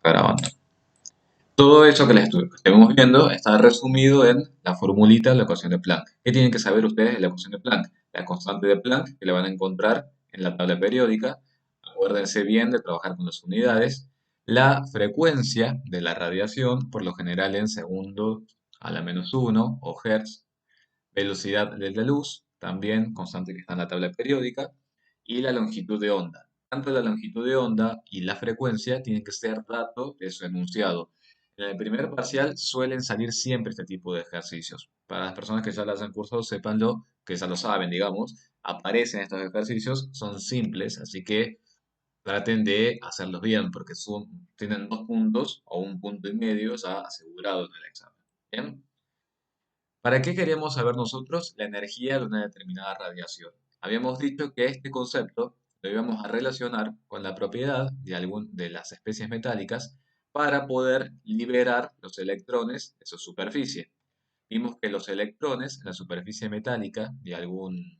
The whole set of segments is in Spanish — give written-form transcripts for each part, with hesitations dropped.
Grabando. Todo eso que les estuvimos viendo está resumido en la formulita de la ecuación de Planck. ¿Qué tienen que saber ustedes de la ecuación de Planck? La constante de Planck que le van a encontrar en la tabla periódica. Acuérdense bien de trabajar con las unidades. La frecuencia de la radiación, por lo general en segundos a la menos uno o hertz. Velocidad de la luz, también constante que está en la tabla periódica. Y la longitud de onda. Tanto la longitud de onda y la frecuencia tienen que ser datos de su enunciado. En el primer parcial suelen salir siempre este tipo de ejercicios. Para las personas que ya las han cursado, sépanlo, que ya lo saben, digamos, aparecen estos ejercicios, son simples, así que traten de hacerlos bien, porque tienen 2 puntos o 1,5 puntos ya asegurado en el examen. ¿Bien? ¿Para qué queríamos saber nosotros la energía de una determinada radiación? Habíamos dicho que este concepto lo íbamos a relacionar con la propiedad de las especies metálicas para poder liberar los electrones de su superficie. Vimos que los electrones en la superficie metálica de algún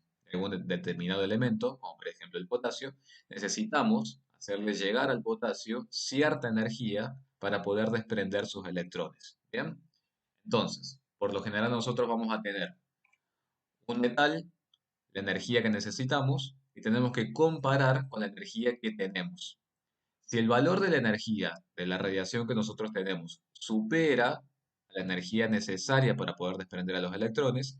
determinado elemento, como por ejemplo el potasio, necesitamos hacerle llegar al potasio cierta energía para poder desprender sus electrones. ¿Bien? Entonces, por lo general nosotros vamos a tener un metal, la energía que necesitamos, y tenemos que comparar con la energía que tenemos. Si el valor de la energía de la radiación que nosotros tenemos supera la energía necesaria para poder desprender a los electrones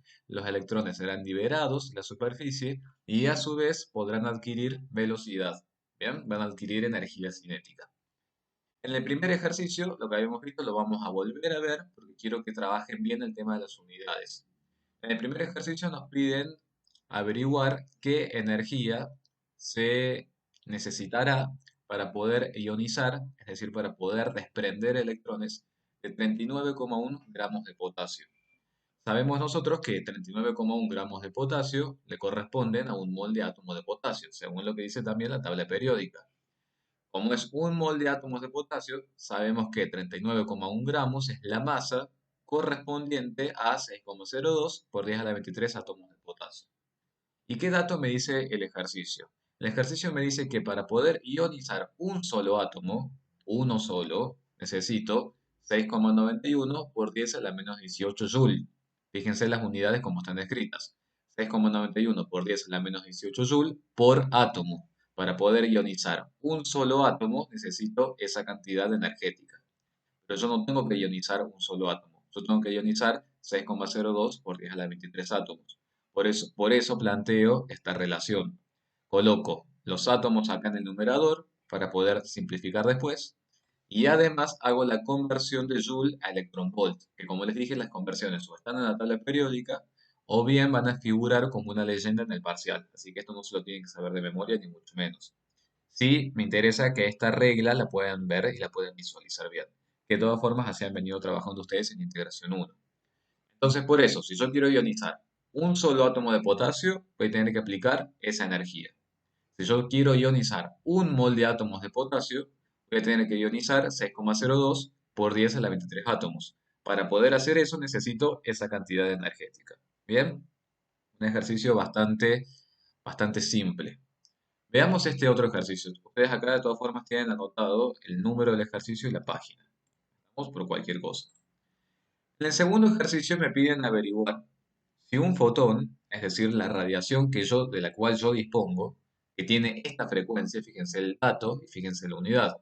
serán liberados de la superficie y a su vez podrán adquirir velocidad. ¿Bien? Van a adquirir energía cinética. En el primer ejercicio, lo que habíamos visto lo vamos a volver a ver porque quiero que trabajen bien el tema de las unidades. En el primer ejercicio nos piden averiguar qué energía se necesitará para poder ionizar, es decir, para poder desprender electrones de 39,1 gramos de potasio. Sabemos nosotros que 39,1 gramos de potasio le corresponden a un mol de átomo de potasio, según lo que dice también la tabla periódica. Como es un mol de átomos de potasio, sabemos que 39,1 gramos es la masa correspondiente a 6,02 por 10 a la 23 átomos de potasio. ¿Y qué dato me dice el ejercicio? El ejercicio me dice que para poder ionizar un solo átomo, uno solo, necesito 6,91 por 10 a la menos 18 joule. Fíjense las unidades como están escritas. 6,91 por 10 a la menos 18 joule por átomo. Para poder ionizar un solo átomo necesito esa cantidad energética. Pero yo no tengo que ionizar un solo átomo. Yo tengo que ionizar 6,02 por 10 a la 23 átomos. Por eso planteo esta relación. Coloco los átomos acá en el numerador para poder simplificar después. Y además hago la conversión de Joule a electron-volt, que como les dije, las conversiones o están en la tabla periódica o bien van a figurar como una leyenda en el parcial. Así que esto no se lo tienen que saber de memoria, ni mucho menos. Sí, me interesa que esta regla la puedan ver y la puedan visualizar bien. Que de todas formas así han venido trabajando ustedes en integración 1. Entonces, por eso, si yo quiero ionizar un solo átomo de potasio, voy a tener que aplicar esa energía. Si yo quiero ionizar un mol de átomos de potasio, voy a tener que ionizar 6,02 por 10 a la 23 átomos. Para poder hacer eso necesito esa cantidad energética. ¿Bien? Un ejercicio bastante simple. Veamos este otro ejercicio. Ustedes acá de todas formas tienen anotado el número del ejercicio y la página. Vamos por cualquier cosa. En el segundo ejercicio me piden averiguar si un fotón, es decir, la radiación de la cual yo dispongo, que tiene esta frecuencia, fíjense el dato y fíjense la unidad,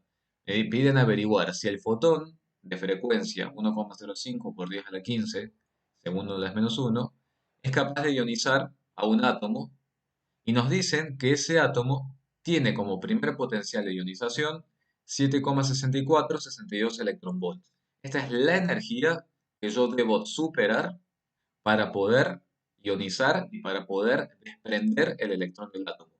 me piden averiguar si el fotón de frecuencia 1,05 por 10 a la 15, segundo de las menos 1, es capaz de ionizar a un átomo y nos dicen que ese átomo tiene como primer potencial de ionización 7,6462 electronvolts. Esta es la energía que yo debo superar para poder ionizar y para poder desprender el electrón del átomo.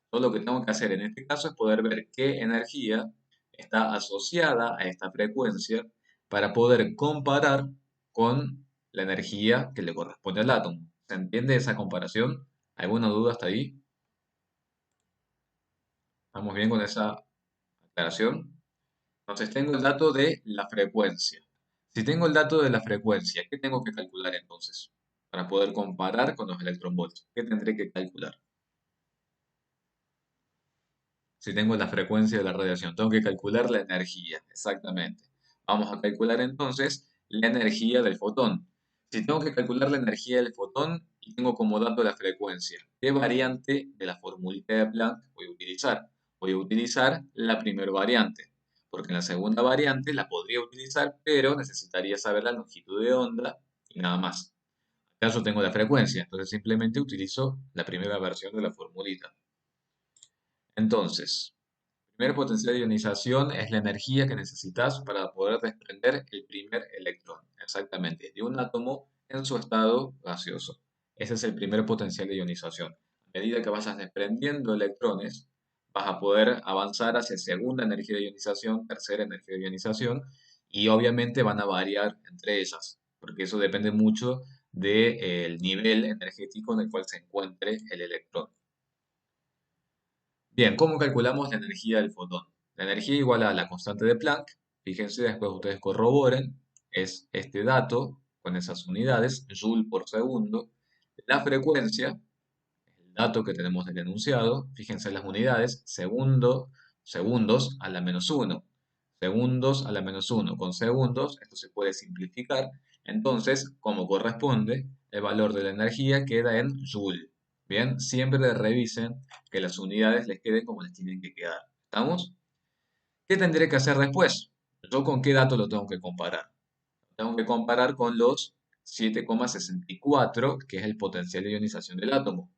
Todo lo que tengo que hacer en este caso es poder ver qué energía está asociada a esta frecuencia para poder comparar con la energía que le corresponde al átomo. ¿Se entiende esa comparación? ¿Alguna duda hasta ahí? ¿Estamos bien con esa aclaración? Entonces tengo el dato de la frecuencia. Si tengo el dato de la frecuencia, ¿qué tengo que calcular entonces? Para poder comparar con los electronvolts. ¿Qué tendré que calcular? Si tengo la frecuencia de la radiación, tengo que calcular la energía, exactamente. Vamos a calcular entonces la energía del fotón. Si tengo que calcular la energía del fotón y tengo como dato la frecuencia, ¿qué variante de la formulita de Planck voy a utilizar? Voy a utilizar la primera variante, porque en la segunda variante la podría utilizar, pero necesitaría saber la longitud de onda y nada más. Acaso tengo la frecuencia, entonces simplemente utilizo la primera versión de la formulita. Entonces, primer potencial de ionización es la energía que necesitas para poder desprender el primer electrón, exactamente, de un átomo en su estado gaseoso. Ese es el primer potencial de ionización. A medida que vas desprendiendo electrones, vas a poder avanzar hacia segunda energía de ionización, tercera energía de ionización, y obviamente van a variar entre ellas, porque eso depende mucho del nivel energético en el cual se encuentre el electrón. Bien, ¿cómo calculamos la energía del fotón? La energía igual a la constante de Planck. Fíjense, después ustedes corroboren. Es este dato con esas unidades, joule por segundo. La frecuencia, el dato que tenemos del enunciado. Fíjense las unidades, segundos a la menos uno. Segundos a la menos uno. Con segundos, esto se puede simplificar. Entonces, como corresponde, el valor de la energía queda en joule. Bien, siempre revisen que las unidades les queden como les tienen que quedar. ¿Estamos? ¿Qué tendré que hacer después? ¿Yo con qué dato lo tengo que comparar? Tengo que comparar con los 7,64, que es el potencial de ionización del átomo.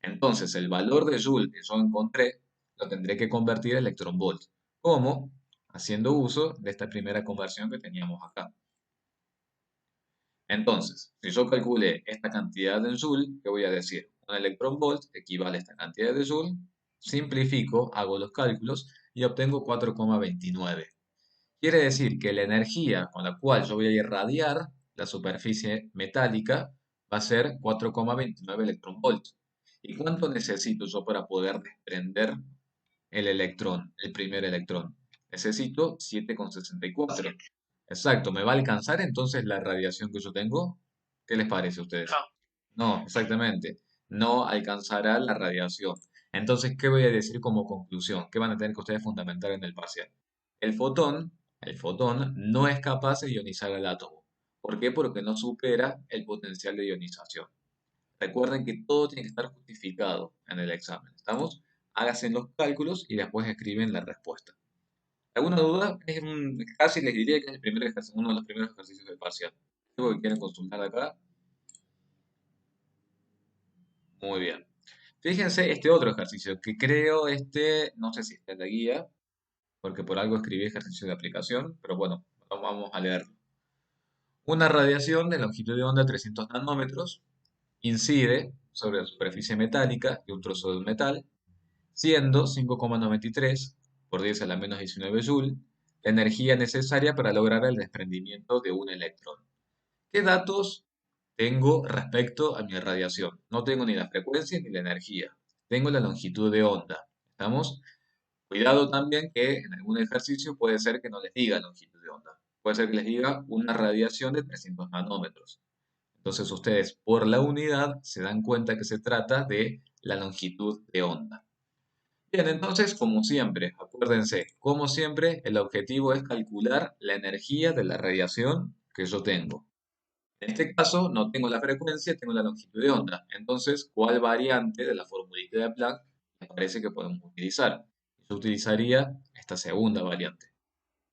Entonces, el valor de Joule que yo encontré lo tendré que convertir a electronvolt. ¿Cómo? Haciendo uso de esta primera conversión que teníamos acá. Entonces, si yo calculé esta cantidad en Joule, ¿qué voy a decir? Un electronvolt equivale a esta cantidad de Joule. Simplifico, hago los cálculos y obtengo 4,29. Quiere decir que la energía con la cual yo voy a irradiar la superficie metálica va a ser 4,29 electronvolts. ¿Y cuánto necesito yo para poder desprender el electrón, el primer electrón? Necesito 7,64. Exacto, ¿me va a alcanzar entonces la radiación que yo tengo? ¿Qué les parece a ustedes? No, exactamente. No alcanzará la radiación. Entonces, ¿qué voy a decir como conclusión? ¿Qué van a tener que ustedes fundamentar en el parcial? El fotón, el fotón no es capaz de ionizar al átomo. ¿Por qué? Porque no supera el potencial de ionización. Recuerden que todo tiene que estar justificado en el examen. ¿Estamos? Háganse los cálculos y después escriben la respuesta. ¿Alguna duda? Casi les diría que es uno de los primeros ejercicios del parcial. ¿Algo que quieren consultar acá? Muy bien. Fíjense este otro ejercicio, que creo no sé si está en la guía, porque por algo escribí ejercicio de aplicación, pero bueno, vamos a leerlo. Una radiación de longitud de onda 300 nanómetros incide sobre la superficie metálica de un trozo de metal, siendo 5,93 por 10 a la menos 19 joule la energía necesaria para lograr el desprendimiento de un electrón. ¿Qué datos tengo respecto a mi radiación? No tengo ni la frecuencia ni la energía. Tengo la longitud de onda. ¿Estamos? Cuidado también que en algún ejercicio puede ser que no les diga longitud de onda. Puede ser que les diga una radiación de 300 nanómetros. Entonces ustedes por la unidad se dan cuenta que se trata de la longitud de onda. Bien, entonces como siempre, acuérdense, como siempre el objetivo es calcular la energía de la radiación que yo tengo. En este caso no tengo la frecuencia, tengo la longitud de onda. Entonces, ¿cuál variante de la formulita de Planck me parece que podemos utilizar? Yo utilizaría esta segunda variante.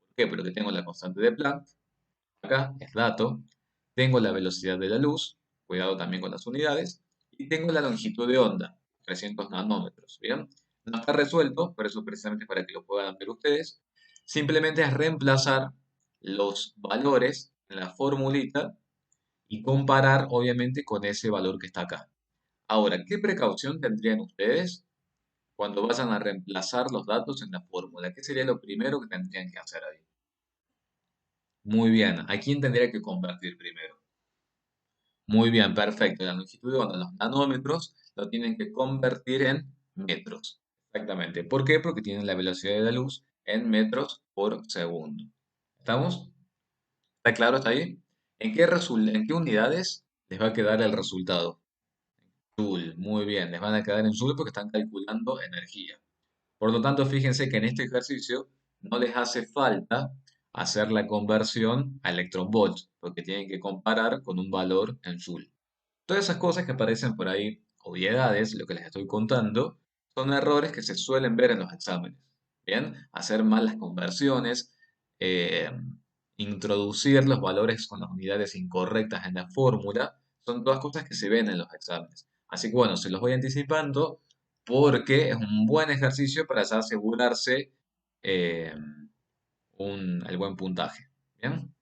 ¿Por qué? Porque tengo la constante de Planck, acá es dato, tengo la velocidad de la luz, cuidado también con las unidades, y tengo la longitud de onda, 300 nanómetros, ¿bien? No está resuelto, por eso precisamente para que lo puedan ver ustedes. Simplemente es reemplazar los valores en la formulita y comparar obviamente con ese valor que está acá. Ahora, ¿qué precaución tendrían ustedes cuando vayan a reemplazar los datos en la fórmula? ¿Qué sería lo primero que tendrían que hacer ahí? Muy bien, ¿a quién tendría que convertir primero? Muy bien, perfecto. La longitud de onda, los nanómetros, lo tienen que convertir en metros. Exactamente. ¿Por qué? Porque tienen la velocidad de la luz en metros por segundo. ¿Estamos? ¿Está claro hasta ahí? ¿En qué unidades les va a quedar el resultado? Joule, muy bien, les van a quedar en Joule porque están calculando energía. Por lo tanto, fíjense que en este ejercicio no les hace falta hacer la conversión a electron volts, porque tienen que comparar con un valor en joule. Todas esas cosas que aparecen por ahí, obviedades, lo que les estoy contando, son errores que se suelen ver en los exámenes. Bien, hacer mal las conversiones, eh, introducir los valores con las unidades incorrectas en la fórmula, son todas cosas que se ven en los exámenes. Así que bueno, se los voy anticipando porque es un buen ejercicio para ya asegurarse eh, el buen puntaje. Bien,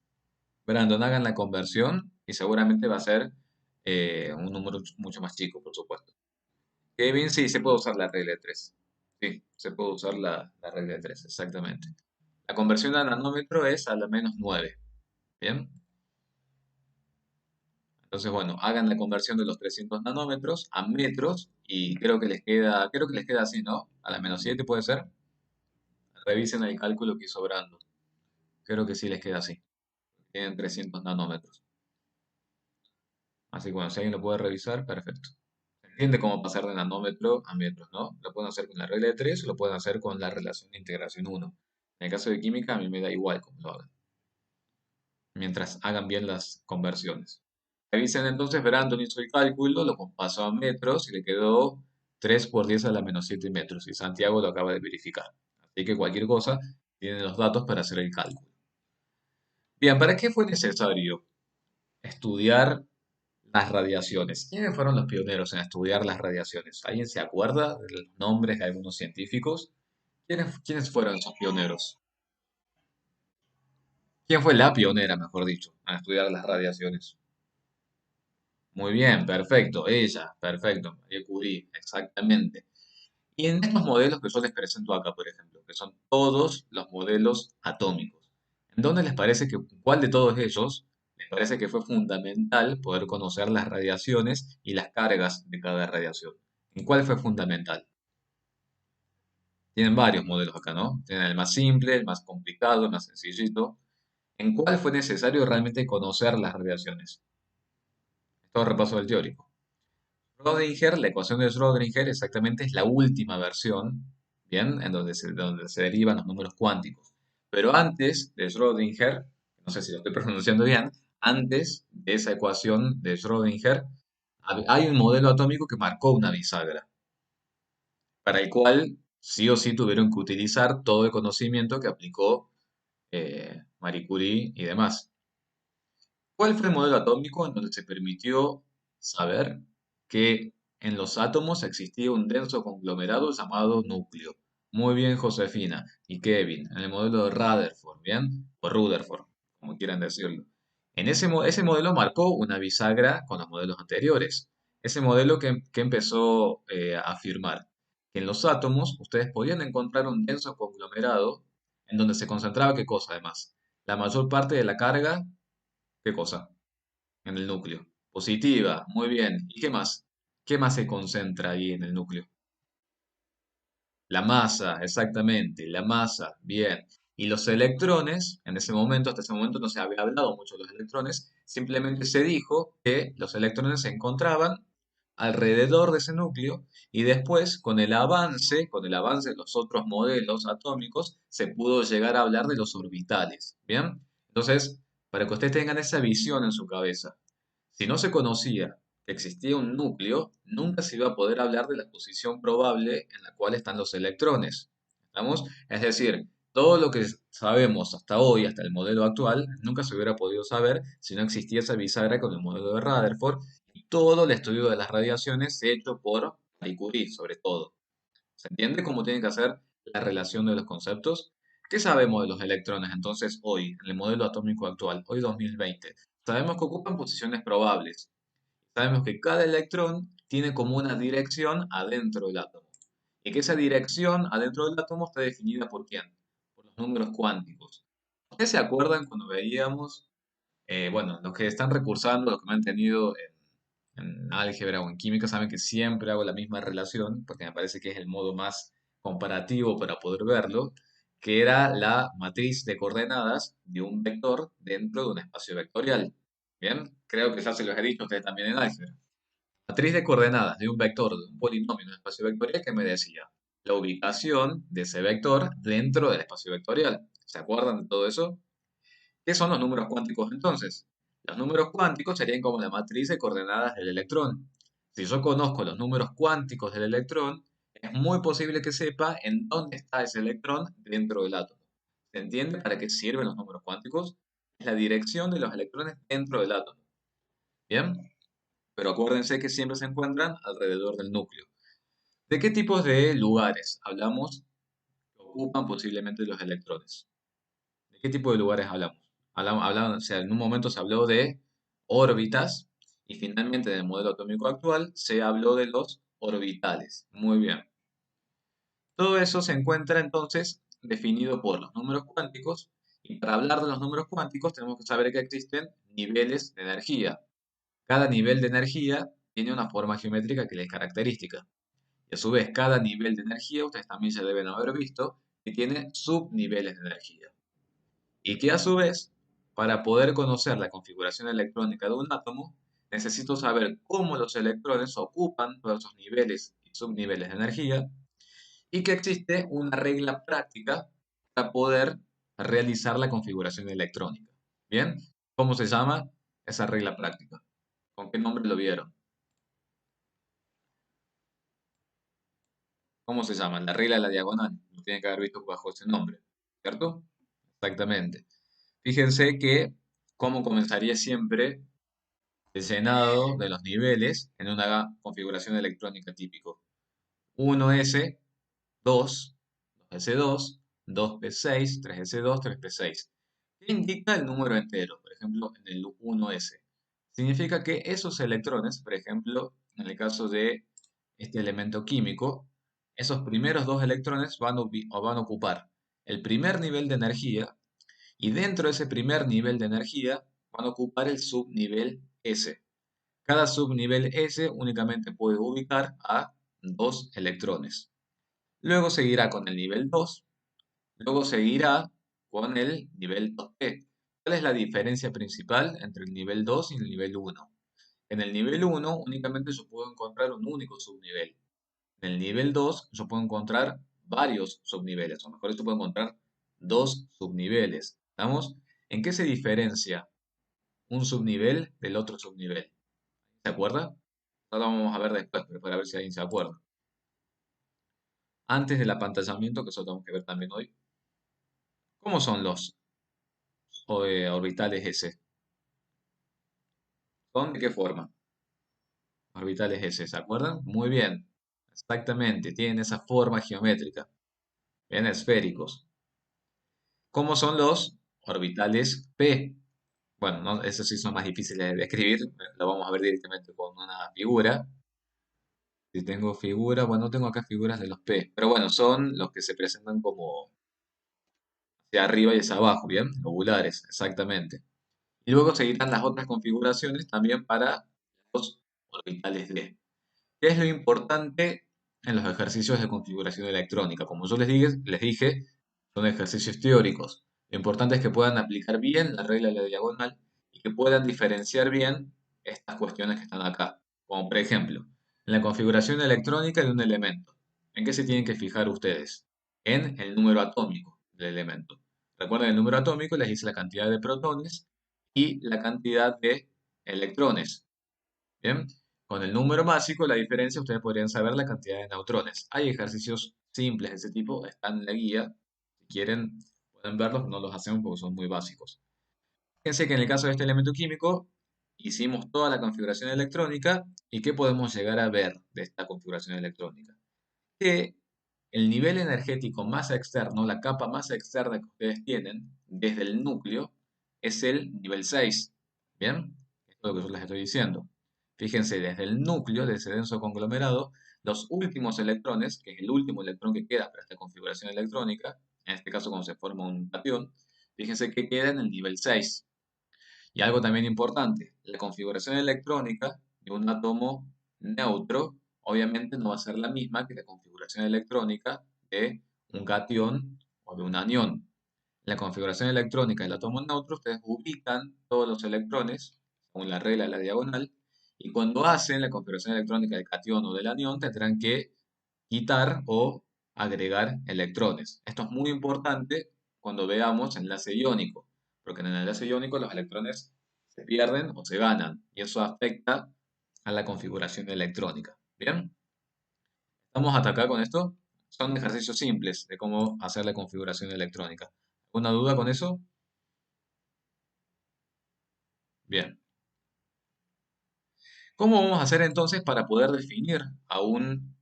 Brandon, hagan la conversión y seguramente va a ser un número mucho más chico, por supuesto. Kevin, sí, se puede usar la regla de 3. Sí, se puede usar la regla de 3, exactamente. La conversión a nanómetro es a la -9. Bien, entonces bueno, hagan la conversión de los 300 nanómetros a metros y creo que les queda así, ¿no? A la -7 puede ser. Revisen el cálculo que hizo Brandon. Creo que sí les queda así. Tienen 300 nanómetros. Así que bueno, si alguien lo puede revisar, perfecto. Se entiende cómo pasar de nanómetro a metros, ¿no? Lo pueden hacer con la regla de 3 o lo pueden hacer con la relación de integración uno. En el caso de química, a mí me da igual cómo lo hagan, mientras hagan bien las conversiones. Revisen entonces, Brandon hizo el cálculo, lo pasó a metros y le quedó 3 por 10 a la -7 metros. Y Santiago lo acaba de verificar. Así que cualquier cosa, tienen los datos para hacer el cálculo. Bien, ¿para qué fue necesario estudiar las radiaciones? ¿Quiénes fueron los pioneros en estudiar las radiaciones? ¿Alguien se acuerda de los nombres de algunos científicos? ¿Quiénes fueron esos pioneros? ¿Quién fue la pionera, mejor dicho, en estudiar las radiaciones? Muy bien, perfecto, ella, perfecto, Marie Curie, exactamente. Y en estos modelos que yo les presento acá, por ejemplo, que son todos los modelos atómicos, ¿en dónde les parece que, cuál de todos ellos les parece que fue fundamental poder conocer las radiaciones y las cargas de cada radiación? ¿En cuál fue fundamental? Tienen varios modelos acá, ¿no? Tienen el más simple, el más complicado, el más sencillito. ¿En cuál fue necesario realmente conocer las radiaciones? Esto es repaso del teórico. Schrödinger, la ecuación de Schrödinger exactamente es la última versión, ¿bien? En donde se derivan los números cuánticos. Pero antes de Schrödinger, no sé si lo estoy pronunciando bien, antes de esa ecuación de Schrödinger, hay un modelo atómico que marcó una bisagra, para el cual sí o sí tuvieron que utilizar todo el conocimiento que aplicó Marie Curie y demás. ¿Cuál fue el modelo atómico en donde se permitió saber que en los átomos existía un denso conglomerado llamado núcleo? Muy bien, Josefina y Kevin, en el modelo de Rutherford, ¿bien? O Rutherford, como quieran decirlo. Ese modelo marcó una bisagra con los modelos anteriores. Ese modelo que empezó a afirmar que en los átomos ustedes podían encontrar un denso conglomerado en donde se concentraba, ¿qué cosa además? La mayor parte de la carga, ¿qué cosa? En el núcleo. Positiva, muy bien. ¿Y qué más? ¿Qué más se concentra ahí en el núcleo? La masa, exactamente, la masa, bien. Y los electrones, en ese momento, hasta ese momento no se había hablado mucho de los electrones, simplemente se dijo que los electrones se encontraban alrededor de ese núcleo y después, con el avance de los otros modelos atómicos, se pudo llegar a hablar de los orbitales, ¿bien? Entonces, para que ustedes tengan esa visión en su cabeza, si no se conocía que existía un núcleo, nunca se iba a poder hablar de la posición probable en la cual están los electrones. ¿Estamos? Es decir, todo lo que sabemos hasta hoy, hasta el modelo actual, nunca se hubiera podido saber si no existía esa bisagra con el modelo de Rutherford y todo el estudio de las radiaciones hecho por Marie Curie, sobre todo. ¿Se entiende cómo tiene que hacer la relación de los conceptos? ¿Qué sabemos de los electrones entonces hoy, en el modelo atómico actual, hoy 2020? Sabemos que ocupan posiciones probables. Sabemos que cada electrón tiene como una dirección adentro del átomo. Y que esa dirección adentro del átomo está definida por quién? Por los números cuánticos. ¿Ustedes se acuerdan cuando veíamos, bueno, los que están recursando, los que me han tenido en álgebra o en química, saben que siempre hago la misma relación, porque me parece que es el modo más comparativo para poder verlo, que era la matriz de coordenadas de un vector dentro de un espacio vectorial. Bien, creo que ya se los he dicho a ustedes también en álgebra. Matriz de coordenadas de un vector, de un polinomio en un espacio vectorial que me decía, la ubicación de ese vector dentro del espacio vectorial. ¿Se acuerdan de todo eso? ¿Qué son los números cuánticos entonces? Los números cuánticos serían como la matriz de coordenadas del electrón. Si yo conozco los números cuánticos del electrón, es muy posible que sepa en dónde está ese electrón dentro del átomo. ¿Se entiende para qué sirven los números cuánticos? Es la dirección de los electrones dentro del átomo. ¿Bien? Pero acuérdense que siempre se encuentran alrededor del núcleo. ¿De qué tipos de lugares hablamos que ocupan posiblemente los electrones? ¿De qué tipo de lugares hablamos? O sea, en un momento se habló de órbitas y finalmente en el modelo atómico actual se habló de los orbitales. Muy bien. Todo eso se encuentra entonces definido por los números cuánticos y para hablar de los números cuánticos tenemos que saber que existen niveles de energía. Cada nivel de energía tiene una forma geométrica que le es característica. Y a su vez, cada nivel de energía, ustedes también se deben haber visto, que tiene subniveles de energía. Y que a su vez, para poder conocer la configuración electrónica de un átomo, necesito saber cómo los electrones ocupan todos esos niveles y subniveles de energía y que existe una regla práctica para poder realizar la configuración electrónica. ¿Bien? ¿Cómo se llama esa regla práctica? ¿Con qué nombre lo vieron? ¿Cómo se llama? La regla de la diagonal. Lo tienen que haber visto bajo ese nombre, ¿cierto? Exactamente. Fíjense que cómo comenzaría siempre el llenado de los niveles en una configuración electrónica típico. 1S, 2, 2S2, 2P6, 3S2, 3P6. ¿Qué indica el número entero? Por ejemplo, en el 1S. Significa que esos electrones, por ejemplo, en el caso de este elemento químico, esos primeros dos electrones van a ocupar el primer nivel de energía y dentro de ese primer nivel de energía van a ocupar el subnivel S. Cada subnivel S únicamente puede ubicar a dos electrones. Luego seguirá con el nivel 2, luego seguirá con el nivel 2P. ¿Cuál es la diferencia principal entre el nivel 2 y el nivel 1? En el nivel 1 únicamente yo puedo encontrar un único subnivel. En el nivel 2 yo puedo encontrar varios subniveles, o mejor, yo puedo encontrar dos subniveles. ¿Estamos? ¿En qué se diferencia un subnivel del otro subnivel? ¿Se acuerda? Ahora vamos a ver después, pero para ver si alguien se acuerda. Antes del apantallamiento, que eso tenemos que ver también hoy, ¿cómo son los orbitales S? ¿Son de qué forma? Orbitales S, ¿se acuerdan? Muy bien, exactamente, tienen esa forma geométrica, bien esféricos. ¿Cómo son los orbitales P? Bueno, esos sí son más difíciles de escribir, lo vamos a ver directamente con una figura. Si tengo figura, bueno, no tengo acá figuras de los P, pero bueno, son los que se presentan como hacia arriba y hacia abajo, ¿bien? Lobulares, exactamente. Y luego seguirán las otras configuraciones también para los orbitales D. ¿Qué es lo importante en los ejercicios de configuración electrónica? Como yo les dije, son ejercicios teóricos. Lo importante es que puedan aplicar bien la regla de la diagonal y que puedan diferenciar bien estas cuestiones que están acá. Como por ejemplo, en la configuración electrónica de un elemento. ¿En qué se tienen que fijar ustedes? En el número atómico del elemento. Recuerden el número atómico, les dice la cantidad de protones y la cantidad de electrones. Bien, con el número básico, la diferencia, ustedes podrían saber la cantidad de neutrones. Hay ejercicios simples de ese tipo, están en la guía. Si quieren, pueden verlos, no los hacemos porque son muy básicos. Fíjense que en el caso de este elemento químico, hicimos toda la configuración electrónica. ¿Y qué podemos llegar a ver de esta configuración electrónica? Que el nivel energético más externo, la capa más externa que ustedes tienen, desde el núcleo, es el nivel 6. ¿Bien? Esto es lo que yo les estoy diciendo. Fíjense, desde el núcleo de ese denso conglomerado, los últimos electrones, que es el último electrón que queda para esta configuración electrónica, en este caso cuando se forma un cation, fíjense que queda en el nivel 6. Y algo también importante, la configuración electrónica de un átomo neutro obviamente no va a ser la misma que la configuración electrónica de un cation o de un anión. En la configuración electrónica del átomo neutro, ustedes ubican todos los electrones según la regla de la diagonal y cuando hacen la configuración electrónica del cation o del anión tendrán que quitar o agregar electrones. Esto es muy importante cuando veamos enlace iónico, porque en el enlace iónico los electrones se pierden o se ganan, y eso afecta a la configuración electrónica. ¿Bien? ¿Estamos hasta acá con esto? Son ejercicios simples de cómo hacer la configuración electrónica. ¿Alguna duda con eso? Bien. ¿Cómo vamos a hacer entonces para poder definir a un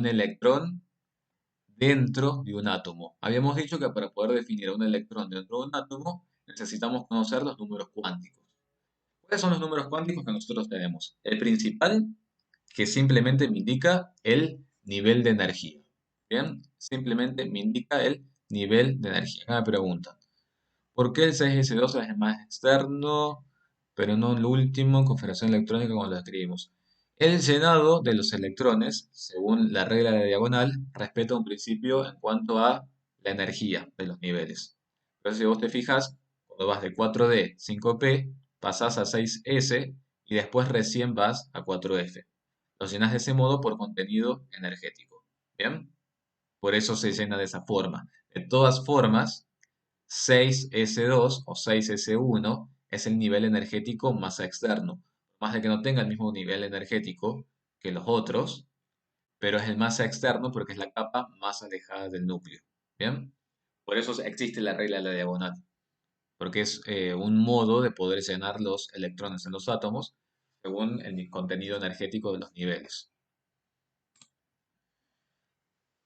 electrón dentro de un átomo? Habíamos dicho que para poder definir a un electrón dentro de un átomo necesitamos conocer los números cuánticos. ¿Cuáles son los números cuánticos que nosotros tenemos? El principal, que simplemente me indica el nivel de energía. Bien, simplemente me indica el nivel de energía. Acá me pregunta, ¿por qué el 6s2 es el más externo, pero no el último en configuración electrónica cuando lo escribimos? El llenado de los electrones, según la regla de diagonal, respeta un principio en cuanto a la energía de los niveles. Entonces, si vos te fijas, cuando vas de 4D, 5P, pasás a 6S y después recién vas a 4F. Los llenas de ese modo por contenido energético. ¿Bien? Por eso se llena de esa forma. De todas formas, 6s2 o 6s1 es el nivel energético más externo. Más de que no tenga el mismo nivel energético que los otros, pero es el más externo porque es la capa más alejada del núcleo. ¿Bien? Por eso existe la regla de la diagonal, porque es un modo de poder llenar los electrones en los átomos según el contenido energético de los niveles.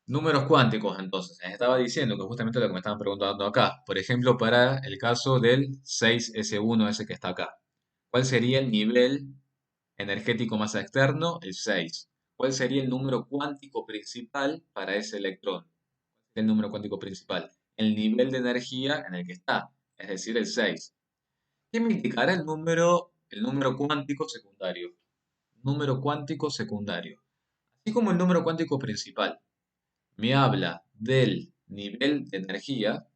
Números cuánticos, entonces. Les estaba diciendo que justamente lo que me estaban preguntando acá. Por ejemplo, para el caso del 6s1, ese que está acá. ¿Cuál sería el nivel energético más externo? El 6. ¿Cuál sería el número cuántico principal para ese electrón? El número cuántico principal. El nivel de energía en el que está, es decir, el 6. ¿Qué me indicará el número cuántico secundario? Número cuántico secundario. Así como el número cuántico principal me habla del nivel de energía,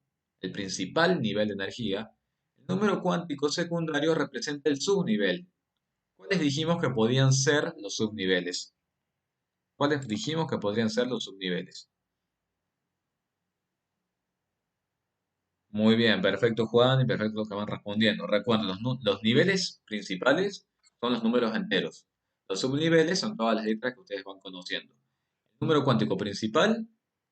el principal nivel de energía, el número cuántico secundario representa el subnivel. ¿Cuáles dijimos que podían ser los subniveles? ¿Cuáles dijimos que podrían ser los subniveles? Muy bien, perfecto Juan y perfecto los que van respondiendo. Recuerden, los niveles principales son los números enteros. Los subniveles son todas las letras que ustedes van conociendo. El número cuántico principal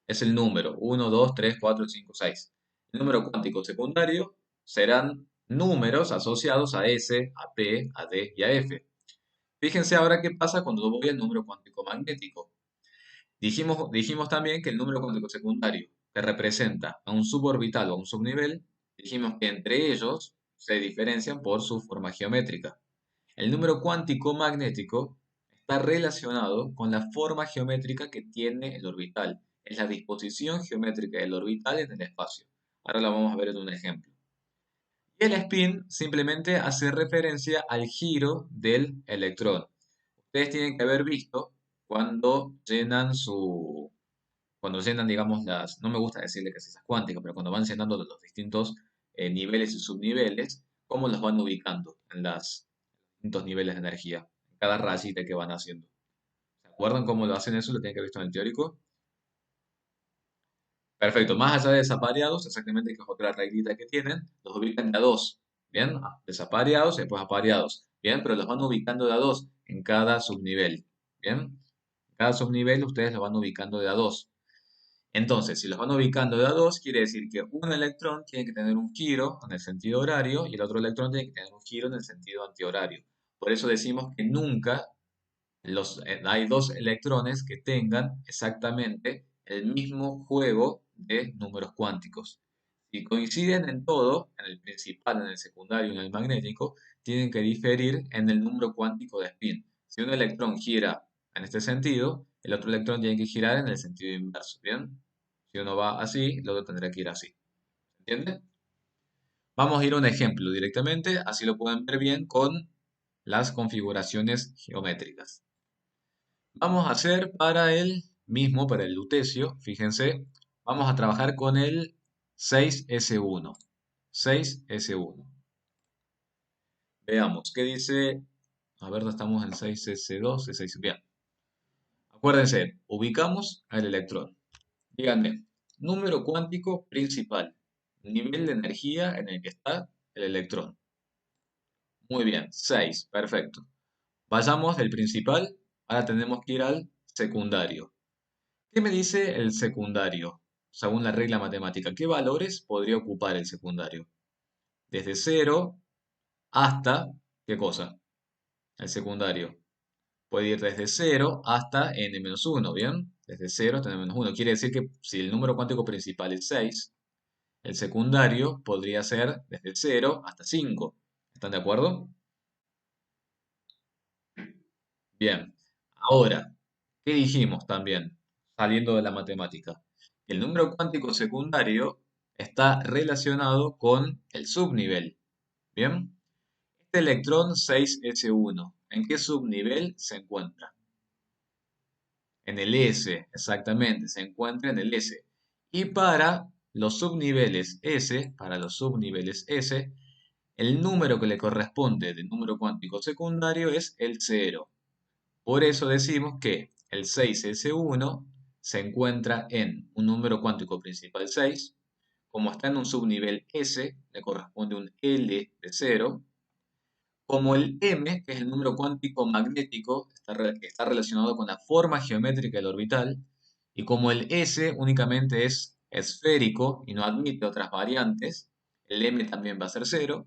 es el número 1, 2, 3, 4, 5, 6. El número cuántico secundario serán números asociados a S, a P, a D y a F. Fíjense ahora qué pasa cuando voy al número cuántico magnético. Dijimos también que el número cuántico secundario, que representa a un suborbital o a un subnivel, dijimos que entre ellos se diferencian por su forma geométrica. El número cuántico magnético está relacionado con la forma geométrica que tiene el orbital. Es la disposición geométrica del orbital en el espacio. Ahora la vamos a ver en un ejemplo. Y el spin simplemente hace referencia al giro del electrón. Ustedes tienen que haber visto cuando llenan, digamos, no me gusta decirle que ciencias cuánticas, pero cuando van llenando los distintos niveles y subniveles, cómo los van ubicando en los distintos niveles de energía, en cada rayita que van haciendo. ¿Se acuerdan cómo lo hacen eso? Lo tienen que haber visto en el teórico. Perfecto, más allá de desapareados, exactamente que es otra reglita que tienen, los ubican de a dos, ¿bien? Desapareados y después apareados, ¿bien? Pero los van ubicando de a dos en cada subnivel, ¿bien? En cada subnivel ustedes los van ubicando de a dos. Entonces, si los van ubicando de a dos, quiere decir que un electrón tiene que tener un giro en el sentido horario y el otro electrón tiene que tener un giro en el sentido antihorario. Por eso decimos que nunca hay dos electrones que tengan exactamente el mismo juego de números cuánticos. Si coinciden en todo, en el principal, en el secundario y en el magnético, tienen que diferir en el número cuántico de spin. Si un electrón gira en este sentido, el otro electrón tiene que girar en el sentido inverso, ¿bien? Si uno va así, el otro tendrá que ir así. ¿Entienden? Vamos a ir a un ejemplo directamente, así lo pueden ver bien con las configuraciones geométricas. Vamos a hacer para el mismo, para el lutecio, fíjense, vamos a trabajar con el 6s1. 6s1. Veamos, ¿qué dice? A ver, ¿dónde estamos en 6s2? 6. Bien. Acuérdense, ubicamos al electrón. Díganme, número cuántico principal, nivel de energía en el que está el electrón. Muy bien, 6, perfecto. Vayamos del principal, ahora tenemos que ir al secundario. ¿Qué me dice el secundario? Según la regla matemática, ¿qué valores podría ocupar el secundario? Desde cero hasta, ¿qué cosa? El secundario. Puede ir desde cero hasta n-1, ¿bien? Desde cero hasta n-1. Quiere decir que si el número cuántico principal es 6, el secundario podría ser desde cero hasta 5. ¿Están de acuerdo? Bien. Ahora, ¿qué dijimos también? Saliendo de la matemática. El número cuántico secundario está relacionado con el subnivel. ¿Bien? Este electrón 6s1, ¿en qué subnivel se encuentra? En el S, exactamente, se encuentra en el S. Y para los subniveles S, el número que le corresponde del número cuántico secundario es el 0. Por eso decimos que el 6s1 se encuentra en un número cuántico principal 6. Como está en un subnivel S, le corresponde un L de 0. Como el m, que es el número cuántico magnético, está relacionado con la forma geométrica del orbital, y como el s únicamente es esférico y no admite otras variantes, el m también va a ser cero,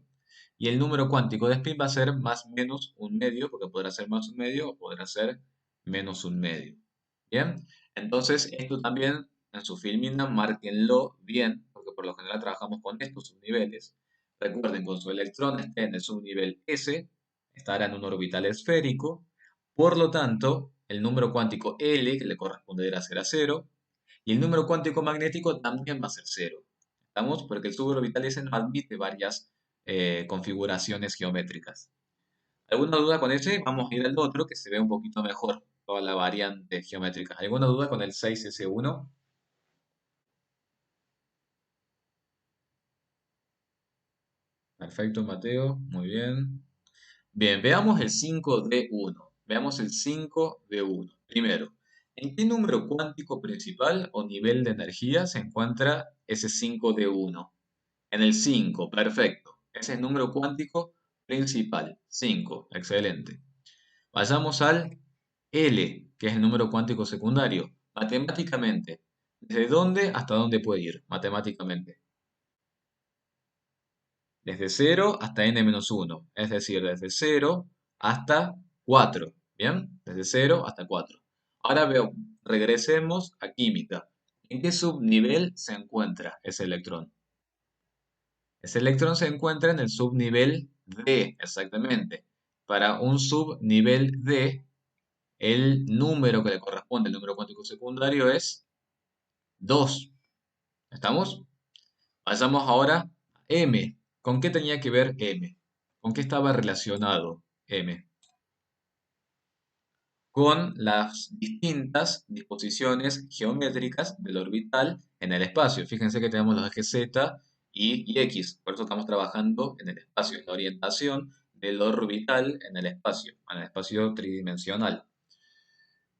y el número cuántico de spin va a ser más menos un medio, porque podrá ser más un medio o podrá ser menos un medio. Bien, entonces esto también en su filmina márquenlo bien, porque por lo general trabajamos con estos subniveles. Recuerden, cuando su electrón esté en el subnivel S, estará en un orbital esférico. Por lo tanto, el número cuántico L, que le corresponderá será 0, y el número cuántico magnético también va a ser 0. ¿Estamos? Porque el suborbital S no admite varias configuraciones geométricas. ¿Alguna duda con ese? Vamos a ir al otro, que se ve un poquito mejor toda la variante geométrica. ¿Alguna duda con el 6s1? Perfecto, Mateo. Muy bien. Bien, veamos el 5D1. Veamos el 5D1. Primero, ¿en qué número cuántico principal o nivel de energía se encuentra ese 5D1? En el 5, perfecto. Ese es el número cuántico principal. 5, excelente. Vayamos al L, que es el número cuántico secundario. Matemáticamente, ¿desde dónde hasta dónde puede ir? Matemáticamente. Desde cero hasta n-1, es decir, desde cero hasta 4, ¿bien? Desde cero hasta 4. Ahora regresemos a química. ¿En qué subnivel se encuentra ese electrón? Ese electrón se encuentra en el subnivel D, exactamente. Para un subnivel D, el número que le corresponde, el número cuántico secundario, es 2. ¿Estamos? Pasamos ahora a M. ¿Con qué tenía que ver M? ¿Con qué estaba relacionado M? Con las distintas disposiciones geométricas del orbital en el espacio. Fíjense que tenemos los ejes Z y X, por eso estamos trabajando en el espacio, en la orientación del orbital en el espacio tridimensional.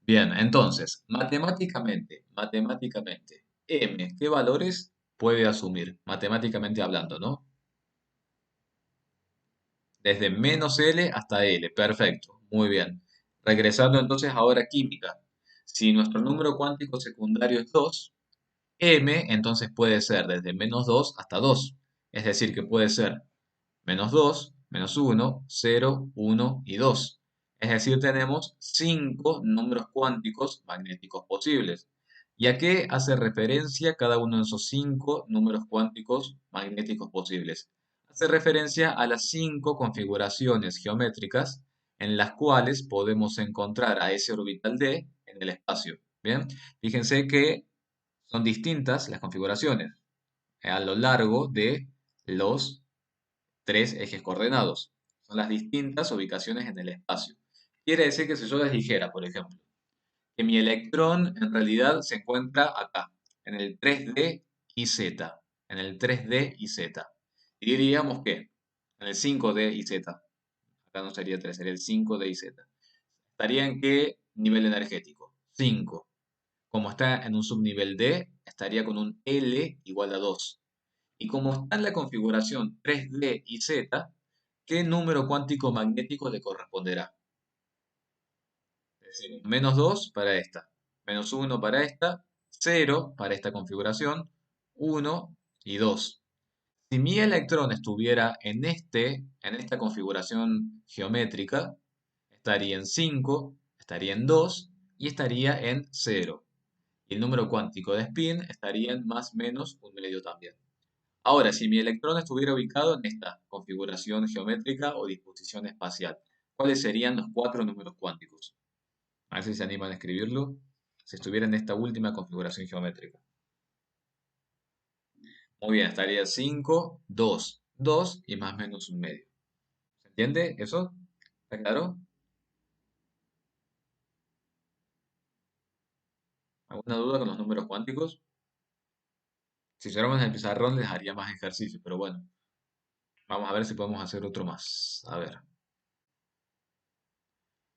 Bien, entonces, matemáticamente, M, ¿qué valores puede asumir? Matemáticamente hablando, ¿no? Desde menos L hasta L, perfecto, muy bien. Regresando entonces ahora a química. Si nuestro número cuántico secundario es 2, M entonces puede ser desde menos 2 hasta 2. Es decir, que puede ser menos 2, menos 1, 0, 1 y 2. Es decir, tenemos 5 números cuánticos magnéticos posibles. ¿Y a qué hace referencia cada uno de esos 5 números cuánticos magnéticos posibles? Hace referencia a las 5 configuraciones geométricas en las cuales podemos encontrar a ese orbital D en el espacio. Bien, fíjense que son distintas las configuraciones a lo largo de los tres ejes coordenados. Son las distintas ubicaciones en el espacio. Quiere decir que si yo les dijera, por ejemplo, que mi electrón en realidad se encuentra acá, en el 3D y Z, en el 3D y Z. Y diríamos que en el 5D y Z, acá no sería 3, sería el 5D y Z. ¿Estaría en qué nivel energético? 5. Como está en un subnivel D, estaría con un L igual a 2. Y como está en la configuración 3D y Z, ¿qué número cuántico magnético le corresponderá? Decimos, menos 2 para esta, menos 1 para esta, 0 para esta configuración, 1 y 2. Si mi electrón estuviera en esta configuración geométrica, estaría en 5, estaría en 2 y estaría en 0. Y el número cuántico de spin estaría en más menos un medio también. Ahora, si mi electrón estuviera ubicado en esta configuración geométrica o disposición espacial, ¿cuáles serían los cuatro números cuánticos? A ver si se animan a escribirlo. Si estuviera en esta última configuración geométrica. Muy bien, estaría 5, 2, 2 y más menos un medio. ¿Se entiende eso? ¿Está claro? ¿Alguna duda con los números cuánticos? Si fuéramos en el pizarrón les haría más ejercicio, pero bueno, vamos a ver si podemos hacer otro más.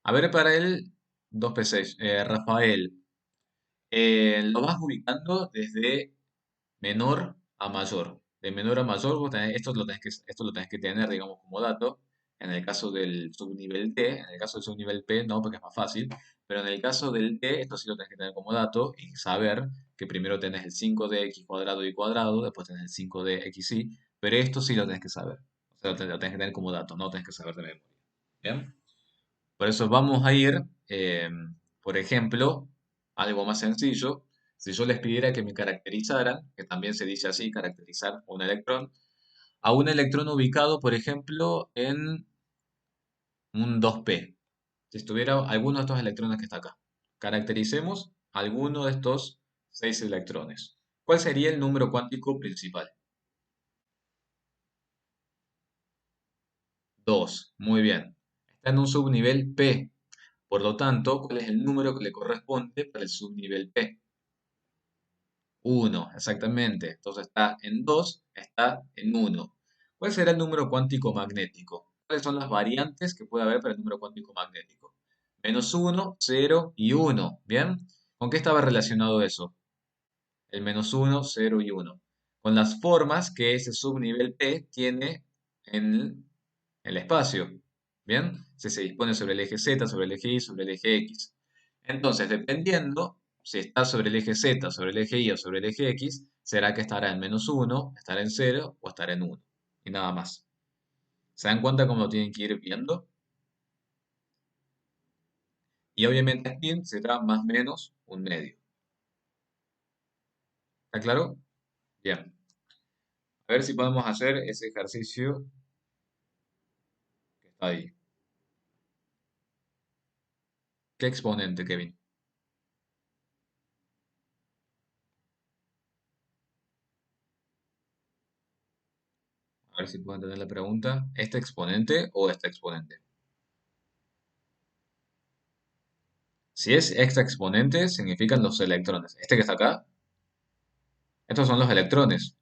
A ver para el 2P6, Rafael, lo vas ubicando desde menor a mayor. De menor a mayor, esto lo tenés que tener, digamos, como dato. En el caso del subnivel T, en el caso del subnivel P, no, porque es más fácil. Pero en el caso del T, esto sí lo tenés que tener como dato y saber que primero tenés el 5 de x cuadrado y cuadrado, después tenés el 5 de x y, pero esto sí lo tenés que saber. O sea, lo tenés que tener como dato, no lo tenés que saber de memoria. ¿Bien? Por eso vamos a ir, eh, por ejemplo, algo más sencillo. Si yo les pidiera que me caracterizaran, que también se dice así, caracterizar un electrón, a un electrón ubicado, por ejemplo, en un 2p. Si estuviera alguno de estos electrones que está acá. Caractericemos alguno de estos 6 electrones. ¿Cuál sería el número cuántico principal? 2. Muy bien. Está en un subnivel P. Por lo tanto, ¿cuál es el número que le corresponde para el subnivel P? 1, exactamente. Entonces está en 2, está en 1. ¿Cuál será el número cuántico magnético? ¿Cuáles son las variantes que puede haber para el número cuántico magnético? Menos 1, 0 y 1. ¿Bien? ¿Con qué estaba relacionado eso? El menos 1, 0 y 1. Con las formas que ese subnivel P tiene en el espacio. ¿Bien? Si se dispone sobre el eje Z, sobre el eje Y, sobre el eje X. Entonces, dependiendo si está sobre el eje Z, sobre el eje Y o sobre el eje X, será que estará en menos 1, estará en 0 o estará en 1. Y nada más. ¿Se dan cuenta cómo lo tienen que ir viendo? Y obviamente spin será más o menos un medio. ¿Está claro? Bien. A ver si podemos hacer ese ejercicio que está ahí. ¿Qué exponente, Kevin? A ver si puedo entender la pregunta. ¿Este exponente o este exponente? Si es extra exponente, significan los electrones. Este que está acá, estos son los electrones.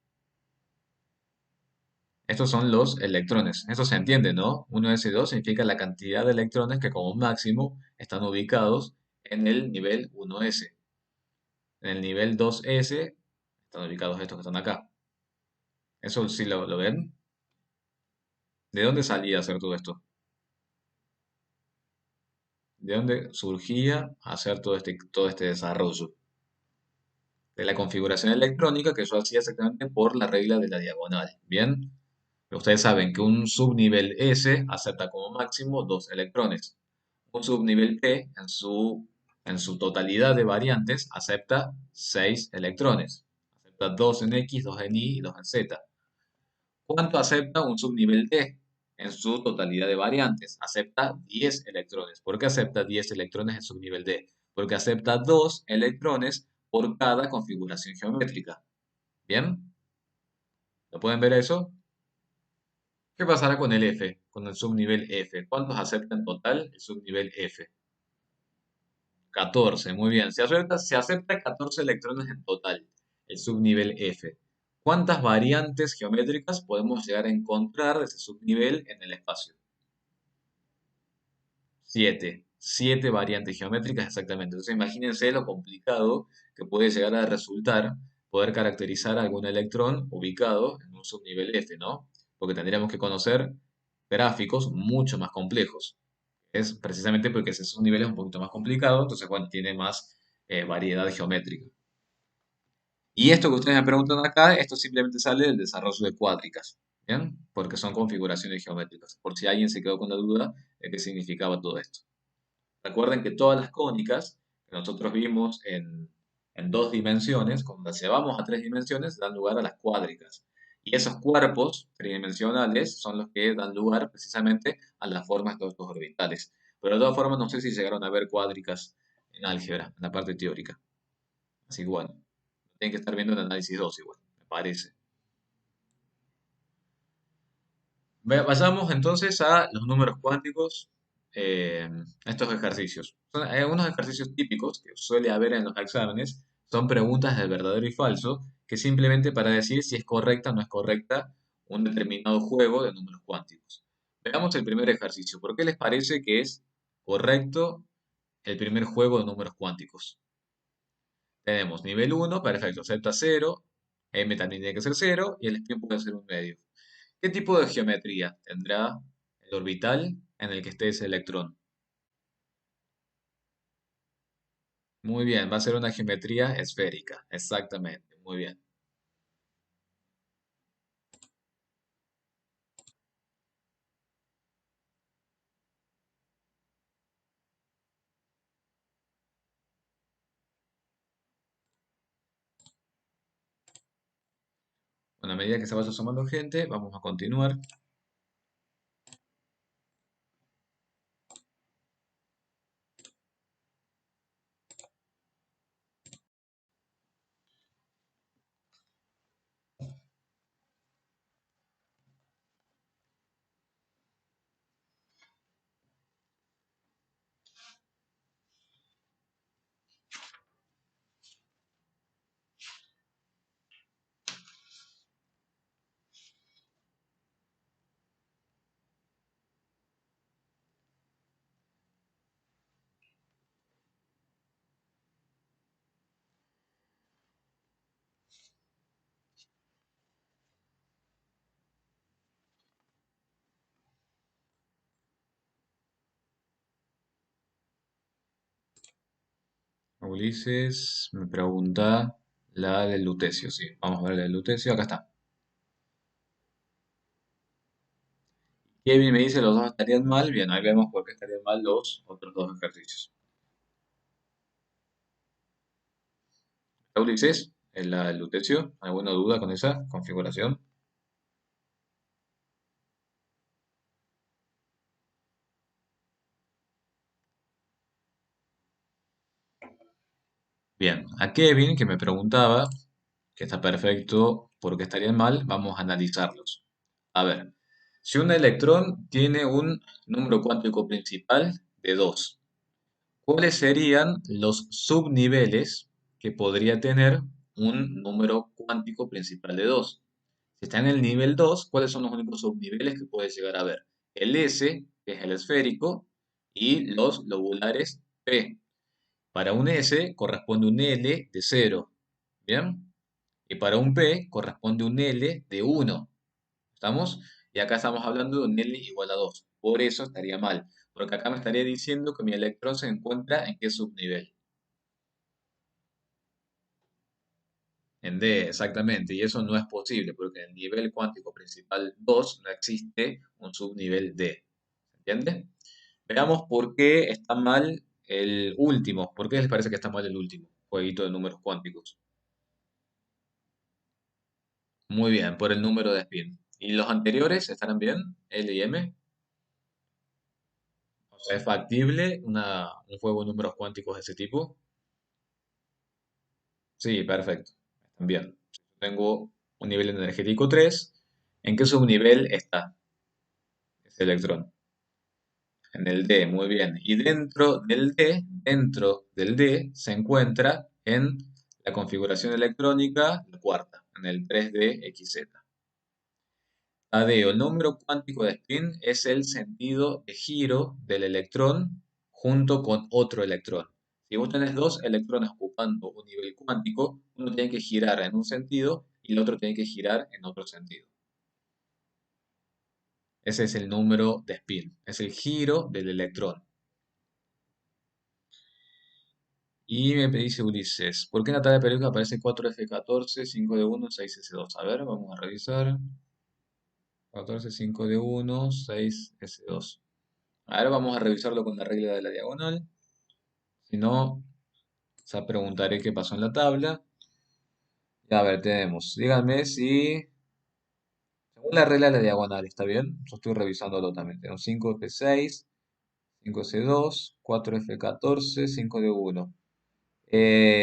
Estos son los electrones. Esto se entiende, ¿no? 1s2 significa la cantidad de electrones que como máximo están ubicados en el nivel 1s. En el nivel 2s están ubicados estos que están acá. ¿Eso sí lo ven? ¿De dónde salía hacer todo esto? ¿De dónde surgía hacer todo este desarrollo? De la configuración electrónica que yo hacía exactamente por la regla de la diagonal. ¿Bien? Ustedes saben que un subnivel S acepta como máximo 2 electrones. Un subnivel P en su totalidad de variantes acepta 6 electrones. Acepta 2 en X, 2 en Y y 2 en Z. ¿Cuánto acepta un subnivel D? En su totalidad de variantes. Acepta 10 electrones. ¿Por qué acepta 10 electrones en subnivel D? Porque acepta 2 electrones por cada configuración geométrica. ¿Bien? ¿Lo pueden ver eso? ¿Qué pasará con el F, con el subnivel F? ¿Cuántos acepta en total el subnivel F? 14, muy bien. Se acepta 14 electrones en total, el subnivel F. ¿Cuántas variantes geométricas podemos llegar a encontrar de ese subnivel en el espacio? 7. 7 variantes geométricas exactamente. Entonces imagínense lo complicado que puede llegar a resultar poder caracterizar algún electrón ubicado en un subnivel F, ¿no? Porque tendríamos que conocer gráficos mucho más complejos. Es precisamente porque ese subnivel es un poquito más complicado, entonces, bueno, tiene más variedad geométrica. Y esto que ustedes me preguntan acá, esto simplemente sale del desarrollo de cuádricas, ¿bien? Porque son configuraciones geométricas, por si alguien se quedó con la duda de qué significaba todo esto. Recuerden que todas las cónicas que nosotros vimos en dos dimensiones, cuando las llevamos a tres dimensiones, dan lugar a las cuádricas. Y esos cuerpos tridimensionales son los que dan lugar precisamente a las formas de todos estos orbitales. Pero de todas formas, no sé si llegaron a ver cuádricas en álgebra, en la parte teórica. Así que bueno, tienen que estar viendo el análisis 2 igual, me parece. Vayamos entonces a los números cuánticos, eh, estos ejercicios. Hay algunos ejercicios típicos que suele haber en los exámenes, son preguntas de verdadero y falso, que simplemente para decir si es correcta o no es correcta un determinado juego de números cuánticos. Veamos el primer ejercicio. ¿Por qué les parece que es correcto el primer juego de números cuánticos? Tenemos nivel uno, perfecto, z cero, m también tiene que ser cero y el spin puede ser un medio. ¿Qué tipo de geometría tendrá el orbital en el que esté ese electrón? Muy bien, va a ser una geometría esférica, exactamente, muy bien. Bueno, a medida que se vaya sumando gente, vamos a continuar. Ulises me pregunta la del lutecio, sí. Vamos a ver la del lutecio, acá está. Kevin me dice los dos estarían mal, bien, ahí vemos por qué estarían mal los otros dos ejercicios. Ulises, en la del lutecio, ¿alguna duda con esa configuración? Bien, a Kevin, que me preguntaba, que está perfecto, ¿por qué estarían mal? Vamos a analizarlos. A ver, si un electrón tiene un número cuántico principal de 2, ¿cuáles serían los subniveles que podría tener un número cuántico principal de 2? Si está en el nivel 2, ¿cuáles son los únicos subniveles que puedes llegar a ver? El S, que es el esférico, y los lobulares P. Para un S corresponde un L de 0, ¿bien? Y para un P corresponde un L de 1, ¿estamos? Y acá estamos hablando de un L igual a 2. Por eso estaría mal, porque acá me estaría diciendo que mi electrón se encuentra en qué subnivel. En D, exactamente, y eso no es posible, porque en el nivel cuántico principal 2 no existe un subnivel D. ¿Se entiende? Veamos por qué está mal el último. ¿Por qué les parece que está mal el último jueguito de números cuánticos? Muy bien, por el número de spin. ¿Y los anteriores estarán bien? L y M. O sea, ¿es factible un juego de números cuánticos de ese tipo? Sí, perfecto. Están bien. Tengo un nivel energético 3. ¿En qué subnivel está ese electrón? En el D, muy bien. Y dentro del D, se encuentra en la configuración electrónica, la cuarta, en el 3D XZ. Tadeo, el número cuántico de spin es el sentido de giro del electrón junto con otro electrón. Si vos tenés dos electrones ocupando un nivel cuántico, uno tiene que girar en un sentido y el otro tiene que girar en otro sentido. Ese es el número de spin, es el giro del electrón. Y me dice Ulises, ¿por qué en la tabla periódica aparece 4F14, 5D1, 6S2? A ver, vamos a revisar. 14, 5D1, 6S2. A ver, vamos a revisarlo con la regla de la diagonal. Si no, ya preguntaré qué pasó en la tabla. A ver, tenemos. Díganme si, según la regla de la diagonal, ¿está bien? Yo estoy revisándolo también. Tenemos 5F6, 5S2, 4F14, 5D1.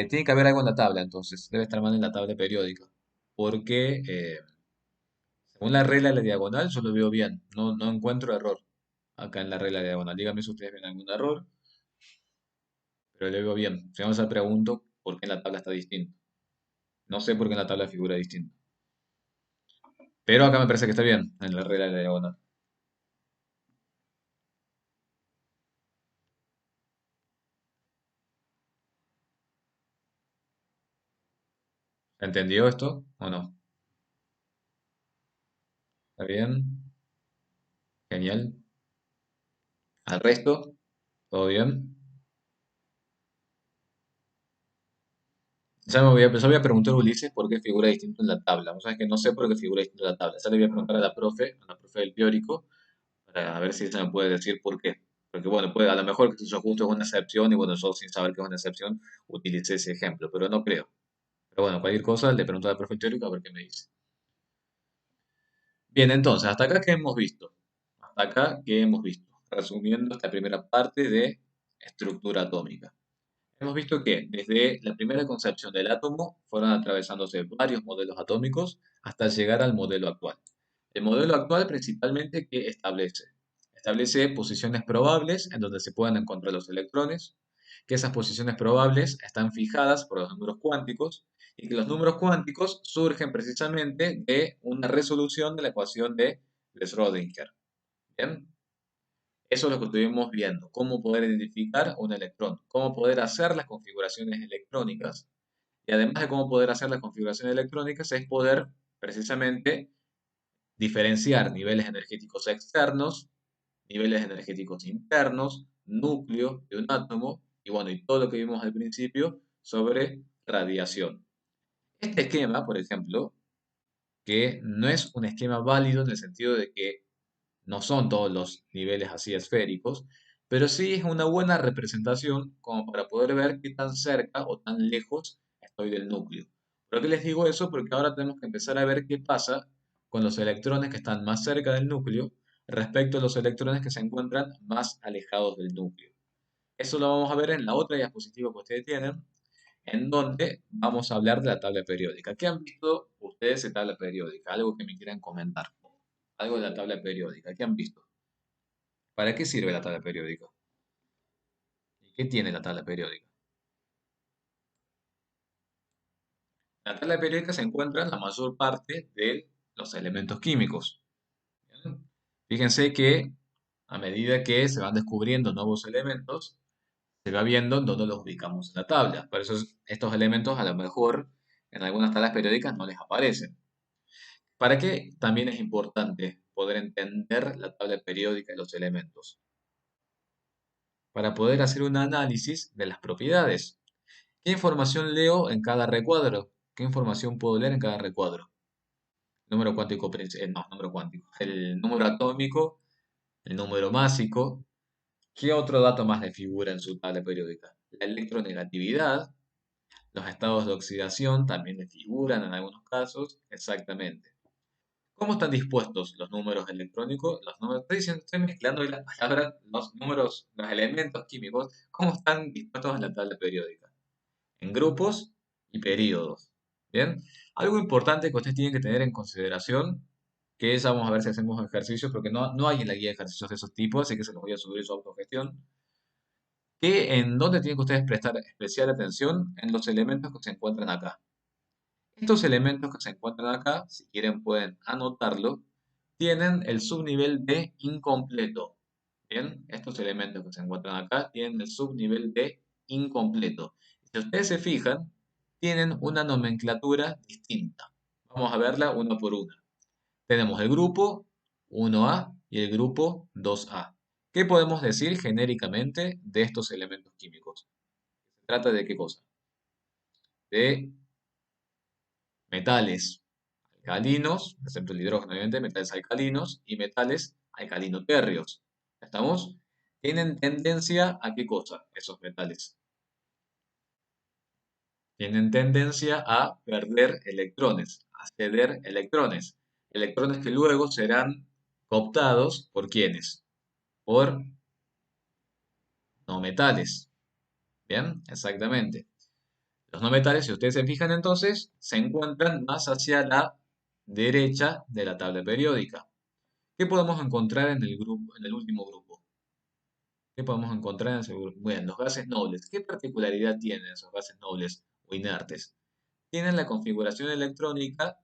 Tiene que haber algo en la tabla, entonces. Debe estar mal en la tabla periódica. Porque, según la regla de la diagonal, yo lo veo bien. No encuentro error acá en la regla de la diagonal. Díganme si ustedes ven algún error, pero lo veo bien. Si no, se pregunto por qué en la tabla está distinto. No sé por qué en la tabla figura distinto. Pero acá me parece que está bien en la regla de la diagonal. ¿Entendió esto o no? ¿Está bien? Genial. ¿Al resto? ¿Todo bien? Ya voy a preguntar a Ulises por qué figura distinto en la tabla. Vos sabés que no sé por qué figura distinto en la tabla. Ya le voy a preguntar a la profe del teórico, para ver si ella me puede decir por qué. Porque bueno, puede, a lo mejor que eso justo es una excepción y bueno, yo sin saber que es una excepción utilicé ese ejemplo, pero no creo. Pero bueno, cualquier cosa le pregunto al profe teórico a ver qué me dice. Bien, entonces, hasta acá que hemos visto. Hasta acá que hemos visto. Resumiendo esta primera parte de estructura atómica. Hemos visto que desde la primera concepción del átomo fueron atravesándose varios modelos atómicos hasta llegar al modelo actual. El modelo actual principalmente que establece. Establece posiciones probables en donde se puedan encontrar los electrones, que esas posiciones probables están fijadas por los números cuánticos y que los números cuánticos surgen precisamente de una resolución de la ecuación de Schrödinger. ¿Bien? Eso es lo que estuvimos viendo, cómo poder identificar un electrón, cómo poder hacer las configuraciones electrónicas. Y además de cómo poder hacer las configuraciones electrónicas, es poder precisamente diferenciar niveles energéticos externos, niveles energéticos internos, núcleo de un átomo, y bueno, y todo lo que vimos al principio sobre radiación. Este esquema, por ejemplo, que no es un esquema válido en el sentido de que no son todos los niveles así esféricos, pero sí es una buena representación como para poder ver qué tan cerca o tan lejos estoy del núcleo. ¿Por qué les digo eso? Porque ahora tenemos que empezar a ver qué pasa con los electrones que están más cerca del núcleo respecto a los electrones que se encuentran más alejados del núcleo. Eso lo vamos a ver en la otra diapositiva que ustedes tienen, en donde vamos a hablar de la tabla periódica. ¿Qué han visto ustedes de tabla periódica? Algo que me quieran comentar. Algo de la tabla periódica. ¿Qué han visto? ¿Para qué sirve la tabla periódica? ¿Y qué tiene la tabla periódica? En la tabla periódica se encuentran la mayor parte de los elementos químicos. ¿Bien? Fíjense que a medida que se van descubriendo nuevos elementos, se va viendo en dónde los ubicamos en la tabla. Por eso estos elementos a lo mejor en algunas tablas periódicas no les aparecen. ¿Para qué también es importante poder entender la tabla periódica de los elementos? Para poder hacer un análisis de las propiedades. ¿Qué información leo en cada recuadro? ¿Qué información puedo leer en cada recuadro? Número cuántico, no, número cuántico. El número atómico, el número másico. ¿Qué otro dato más le figura en su tabla periódica? La electronegatividad, los estados de oxidación también le figuran en algunos casos, exactamente. ¿Cómo están dispuestos los números electrónicos? Los números, estoy mezclando las palabras, los números, los elementos químicos, ¿cómo están dispuestos en la tabla periódica? En grupos y periodos. ¿Bien? Algo importante que ustedes tienen que tener en consideración, que es, vamos a ver si hacemos ejercicios, porque no hay en la guía de ejercicios de esos tipos, así que se los voy a subir su autogestión, que en dónde tienen que ustedes prestar especial atención en los elementos que se encuentran acá. Estos elementos que se encuentran acá, si quieren pueden anotarlo, tienen el subnivel de incompleto. Bien, estos elementos que se encuentran acá tienen el subnivel de incompleto. Si ustedes se fijan, tienen una nomenclatura distinta. Vamos a verla una por una. Tenemos el grupo 1A y el grupo 2A. ¿Qué podemos decir genéricamente de estos elementos químicos? ¿Se trata de qué cosa? De metales alcalinos, excepto el hidrógeno, obviamente, metales alcalinos y metales alcalino-térreos. ¿Estamos? Tienen tendencia a qué cosa esos metales. Tienen tendencia a perder electrones, a ceder electrones. Electrones que luego serán cooptados por ¿quiénes? Por no metales. Bien, exactamente. Los no metales, si ustedes se fijan entonces, se encuentran más hacia la derecha de la tabla periódica. ¿Qué podemos encontrar en el grupo, en el último grupo? ¿Qué podemos encontrar en ese grupo? Bueno, los gases nobles. ¿Qué particularidad tienen esos gases nobles o inertes? Tienen la configuración electrónica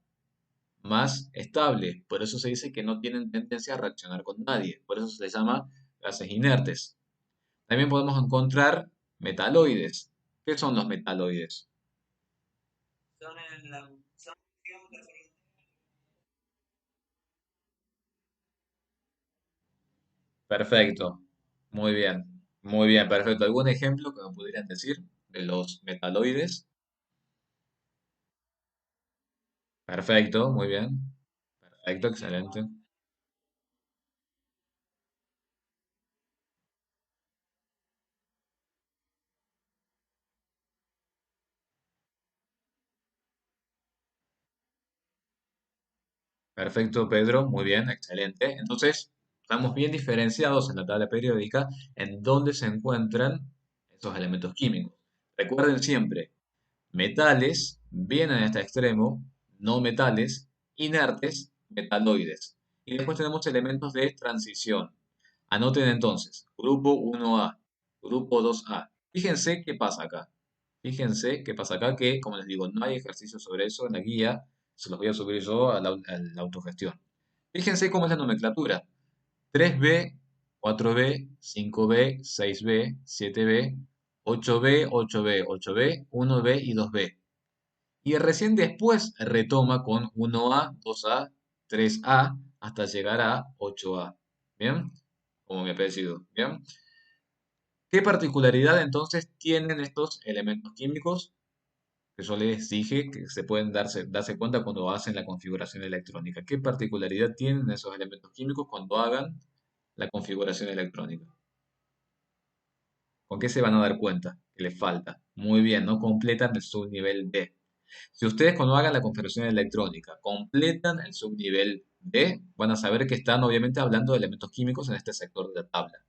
más estable, por eso se dice que no tienen tendencia a reaccionar con nadie, por eso se les llama gases inertes. También podemos encontrar metaloides. ¿Qué son los metaloides? Perfecto, muy bien, perfecto. ¿Algún ejemplo que me pudieran decir de los metaloides? Perfecto, muy bien, perfecto, excelente. Perfecto, Pedro, muy bien, excelente. Entonces, estamos bien diferenciados en la tabla periódica en dónde se encuentran esos elementos químicos. Recuerden siempre, metales vienen a este extremo, no metales, inertes, metaloides. Y después tenemos elementos de transición. Anoten entonces, grupo 1A, grupo 2A. Fíjense qué pasa acá. Fíjense qué pasa acá, que como les digo, no hay ejercicio sobre eso en la guía, se los voy a subir yo a la autogestión. Fíjense cómo es la nomenclatura. 3B, 4B, 5B, 6B, 7B, 8B, 8B, 8B, 1B y 2B. Y recién después retoma con 1A, 2A, 3A, hasta llegar a 8A. ¿Bien? Como mi apellido. ¿Bien? ¿Qué particularidad entonces tienen estos elementos químicos? Que yo les dije que se pueden darse cuenta cuando hacen la configuración electrónica. ¿Qué particularidad tienen esos elementos químicos cuando hagan la configuración electrónica? ¿Con qué se van a dar cuenta? Que les falta. Muy bien, no completan el subnivel B. Si ustedes cuando hagan la configuración electrónica completan el subnivel B, van a saber que están obviamente hablando de elementos químicos en este sector de la tabla.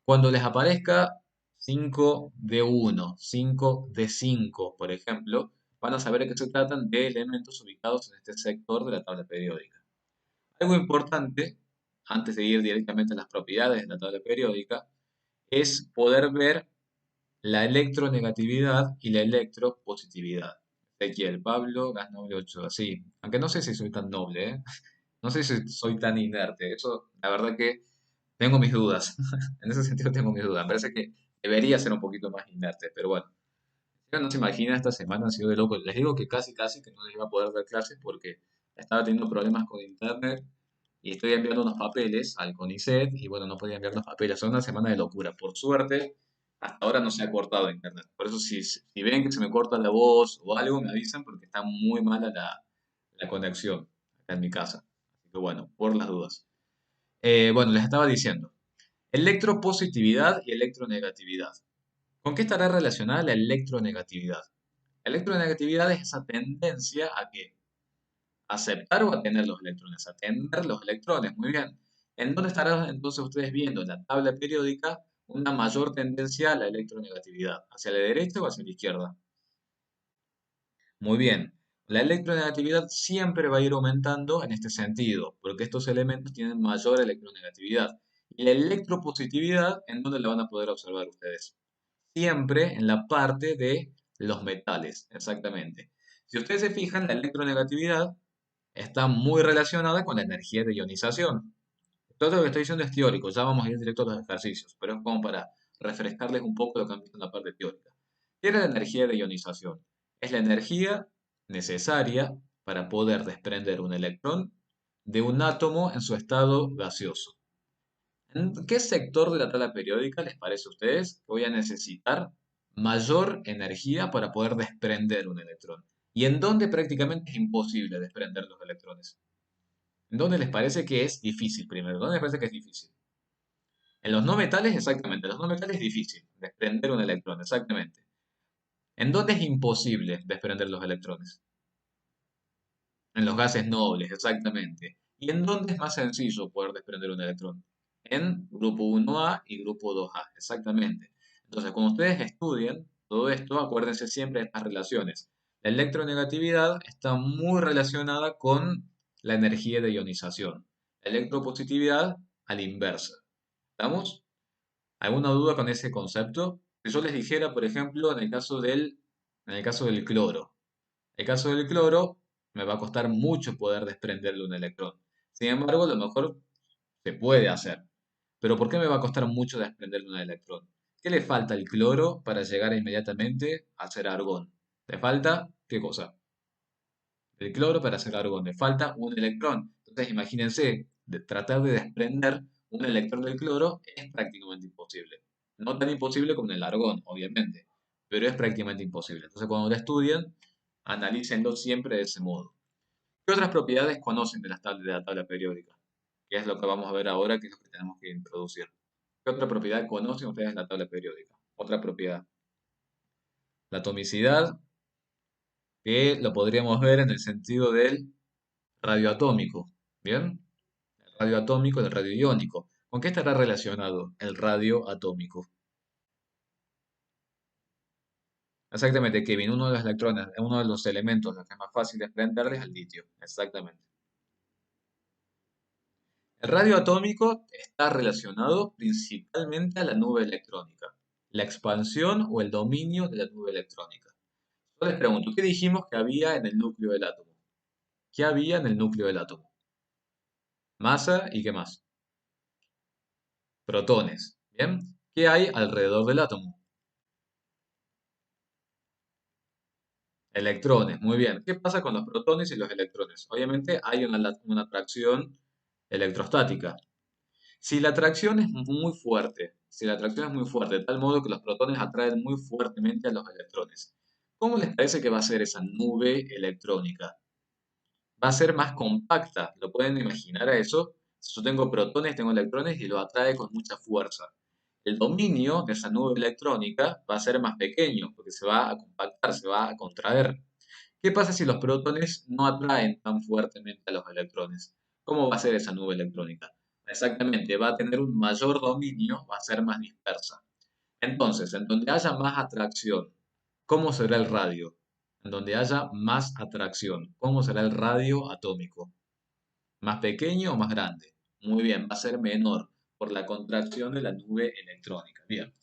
Cuando les aparezca 5D1, 5D5, por ejemplo, van a saber que se tratan de elementos ubicados en este sector de la tabla periódica. Algo importante, antes de ir directamente a las propiedades de la tabla periódica, es poder ver la electronegatividad y la electropositividad. Ezequiel, Pablo, gas noble 8, así. Aunque no sé si soy tan noble, ¿eh? No sé si soy tan inerte. Eso, la verdad que tengo mis dudas. En ese sentido tengo mis dudas. Me parece que debería ser un poquito más inerte, pero bueno. No se imagina, esta semana ha sido de loco. Les digo que casi que no les iba a poder dar clases porque estaba teniendo problemas con internet y estoy enviando unos papeles al CONICET y bueno, no podía enviar los papeles. Son una semana de locura. Por suerte, hasta ahora no se ha cortado internet. Por eso si ven que se me corta la voz o algo, me avisan porque está muy mala la conexión acá en mi casa. Así que bueno, por las dudas. Bueno, les estaba diciendo, electropositividad y electronegatividad. ¿Con qué estará relacionada la electronegatividad? La electronegatividad es esa tendencia a que aceptar o a tener los electrones, a tener los electrones, muy bien. ¿En dónde estarán entonces ustedes viendo en la tabla periódica una mayor tendencia a la electronegatividad? ¿Hacia la derecha o hacia la izquierda? Muy bien. La electronegatividad siempre va a ir aumentando en este sentido, porque estos elementos tienen mayor electronegatividad. Y la electropositividad, ¿en dónde la van a poder observar ustedes? Siempre en la parte de los metales, exactamente. Si ustedes se fijan, la electronegatividad está muy relacionada con la energía de ionización. Todo lo que estoy diciendo es teórico, ya vamos a ir directo a los ejercicios, pero es como para refrescarles un poco lo que han visto en la parte teórica. ¿Qué era la energía de ionización? Es la energía necesaria para poder desprender un electrón de un átomo en su estado gaseoso. ¿En qué sector de la tabla periódica les parece a ustedes que voy a necesitar mayor energía para poder desprender un electrón? ¿Y en dónde prácticamente es imposible desprender los electrones? ¿En dónde les parece que es difícil primero? ¿Dónde les parece que es difícil? En los no metales, exactamente. En los no metales es difícil desprender un electrón, exactamente. ¿En dónde es imposible desprender los electrones? En los gases nobles, exactamente. ¿Y en dónde es más sencillo poder desprender un electrón? En grupo 1A y grupo 2A, exactamente. Entonces, cuando ustedes estudien todo esto, acuérdense siempre de estas relaciones. La electronegatividad está muy relacionada con la energía de ionización. La electropositividad a la inversa. ¿Estamos? ¿Alguna duda con ese concepto? Si yo les dijera, por ejemplo, en el caso del cloro. El caso del cloro me va a costar mucho poder desprenderle un electrón. Sin embargo, a lo mejor se puede hacer. Pero ¿por qué me va a costar mucho desprenderle un electrón? ¿Qué le falta al cloro para llegar inmediatamente a ser argón? ¿Le falta qué cosa? El cloro para hacer argón. Le falta un electrón. Entonces, imagínense, tratar de desprender un electrón del cloro es prácticamente imposible. No tan imposible como en el argón, obviamente, pero es prácticamente imposible. Entonces, cuando lo estudien, analícenlo siempre de ese modo. ¿Qué otras propiedades conocen de la tabla periódica? Que es lo que vamos a ver ahora, que es lo que tenemos que introducir. ¿Qué otra propiedad conocen ustedes de la tabla periódica? Otra propiedad. La atomicidad, que lo podríamos ver en el sentido del radioatómico. ¿Bien? El radioatómico, el radioiónico. ¿Con qué estará relacionado el radioatómico? Exactamente, Kevin, uno de los electrones, uno de los elementos los que es más fácil de desprenderles es el litio. Exactamente. El radio atómico está relacionado principalmente a la nube electrónica, la expansión o el dominio de la nube electrónica. Yo les pregunto, ¿qué dijimos que había en el núcleo del átomo? ¿Qué había en el núcleo del átomo? Masa y ¿qué más? Protones. ¿Bien? ¿Qué hay alrededor del átomo? Electrones. Muy bien. ¿Qué pasa con los protones y los electrones? Obviamente hay una atracción electrostática. Si la atracción es muy fuerte, si la atracción es muy fuerte, de tal modo que los protones atraen muy fuertemente a los electrones, ¿cómo les parece que va a ser esa nube electrónica? Va a ser más compacta, ¿lo pueden imaginar a eso? Si yo tengo protones, tengo electrones y lo atrae con mucha fuerza. El dominio de esa nube electrónica va a ser más pequeño, porque se va a compactar, se va a contraer. ¿Qué pasa si los protones no atraen tan fuertemente a los electrones? ¿Cómo va a ser esa nube electrónica? Exactamente, va a tener un mayor dominio, va a ser más dispersa. Entonces, en donde haya más atracción, ¿cómo será el radio? En donde haya más atracción, ¿cómo será el radio atómico? ¿Más pequeño o más grande? Muy bien, va a ser menor por la contracción de la nube electrónica. Bien.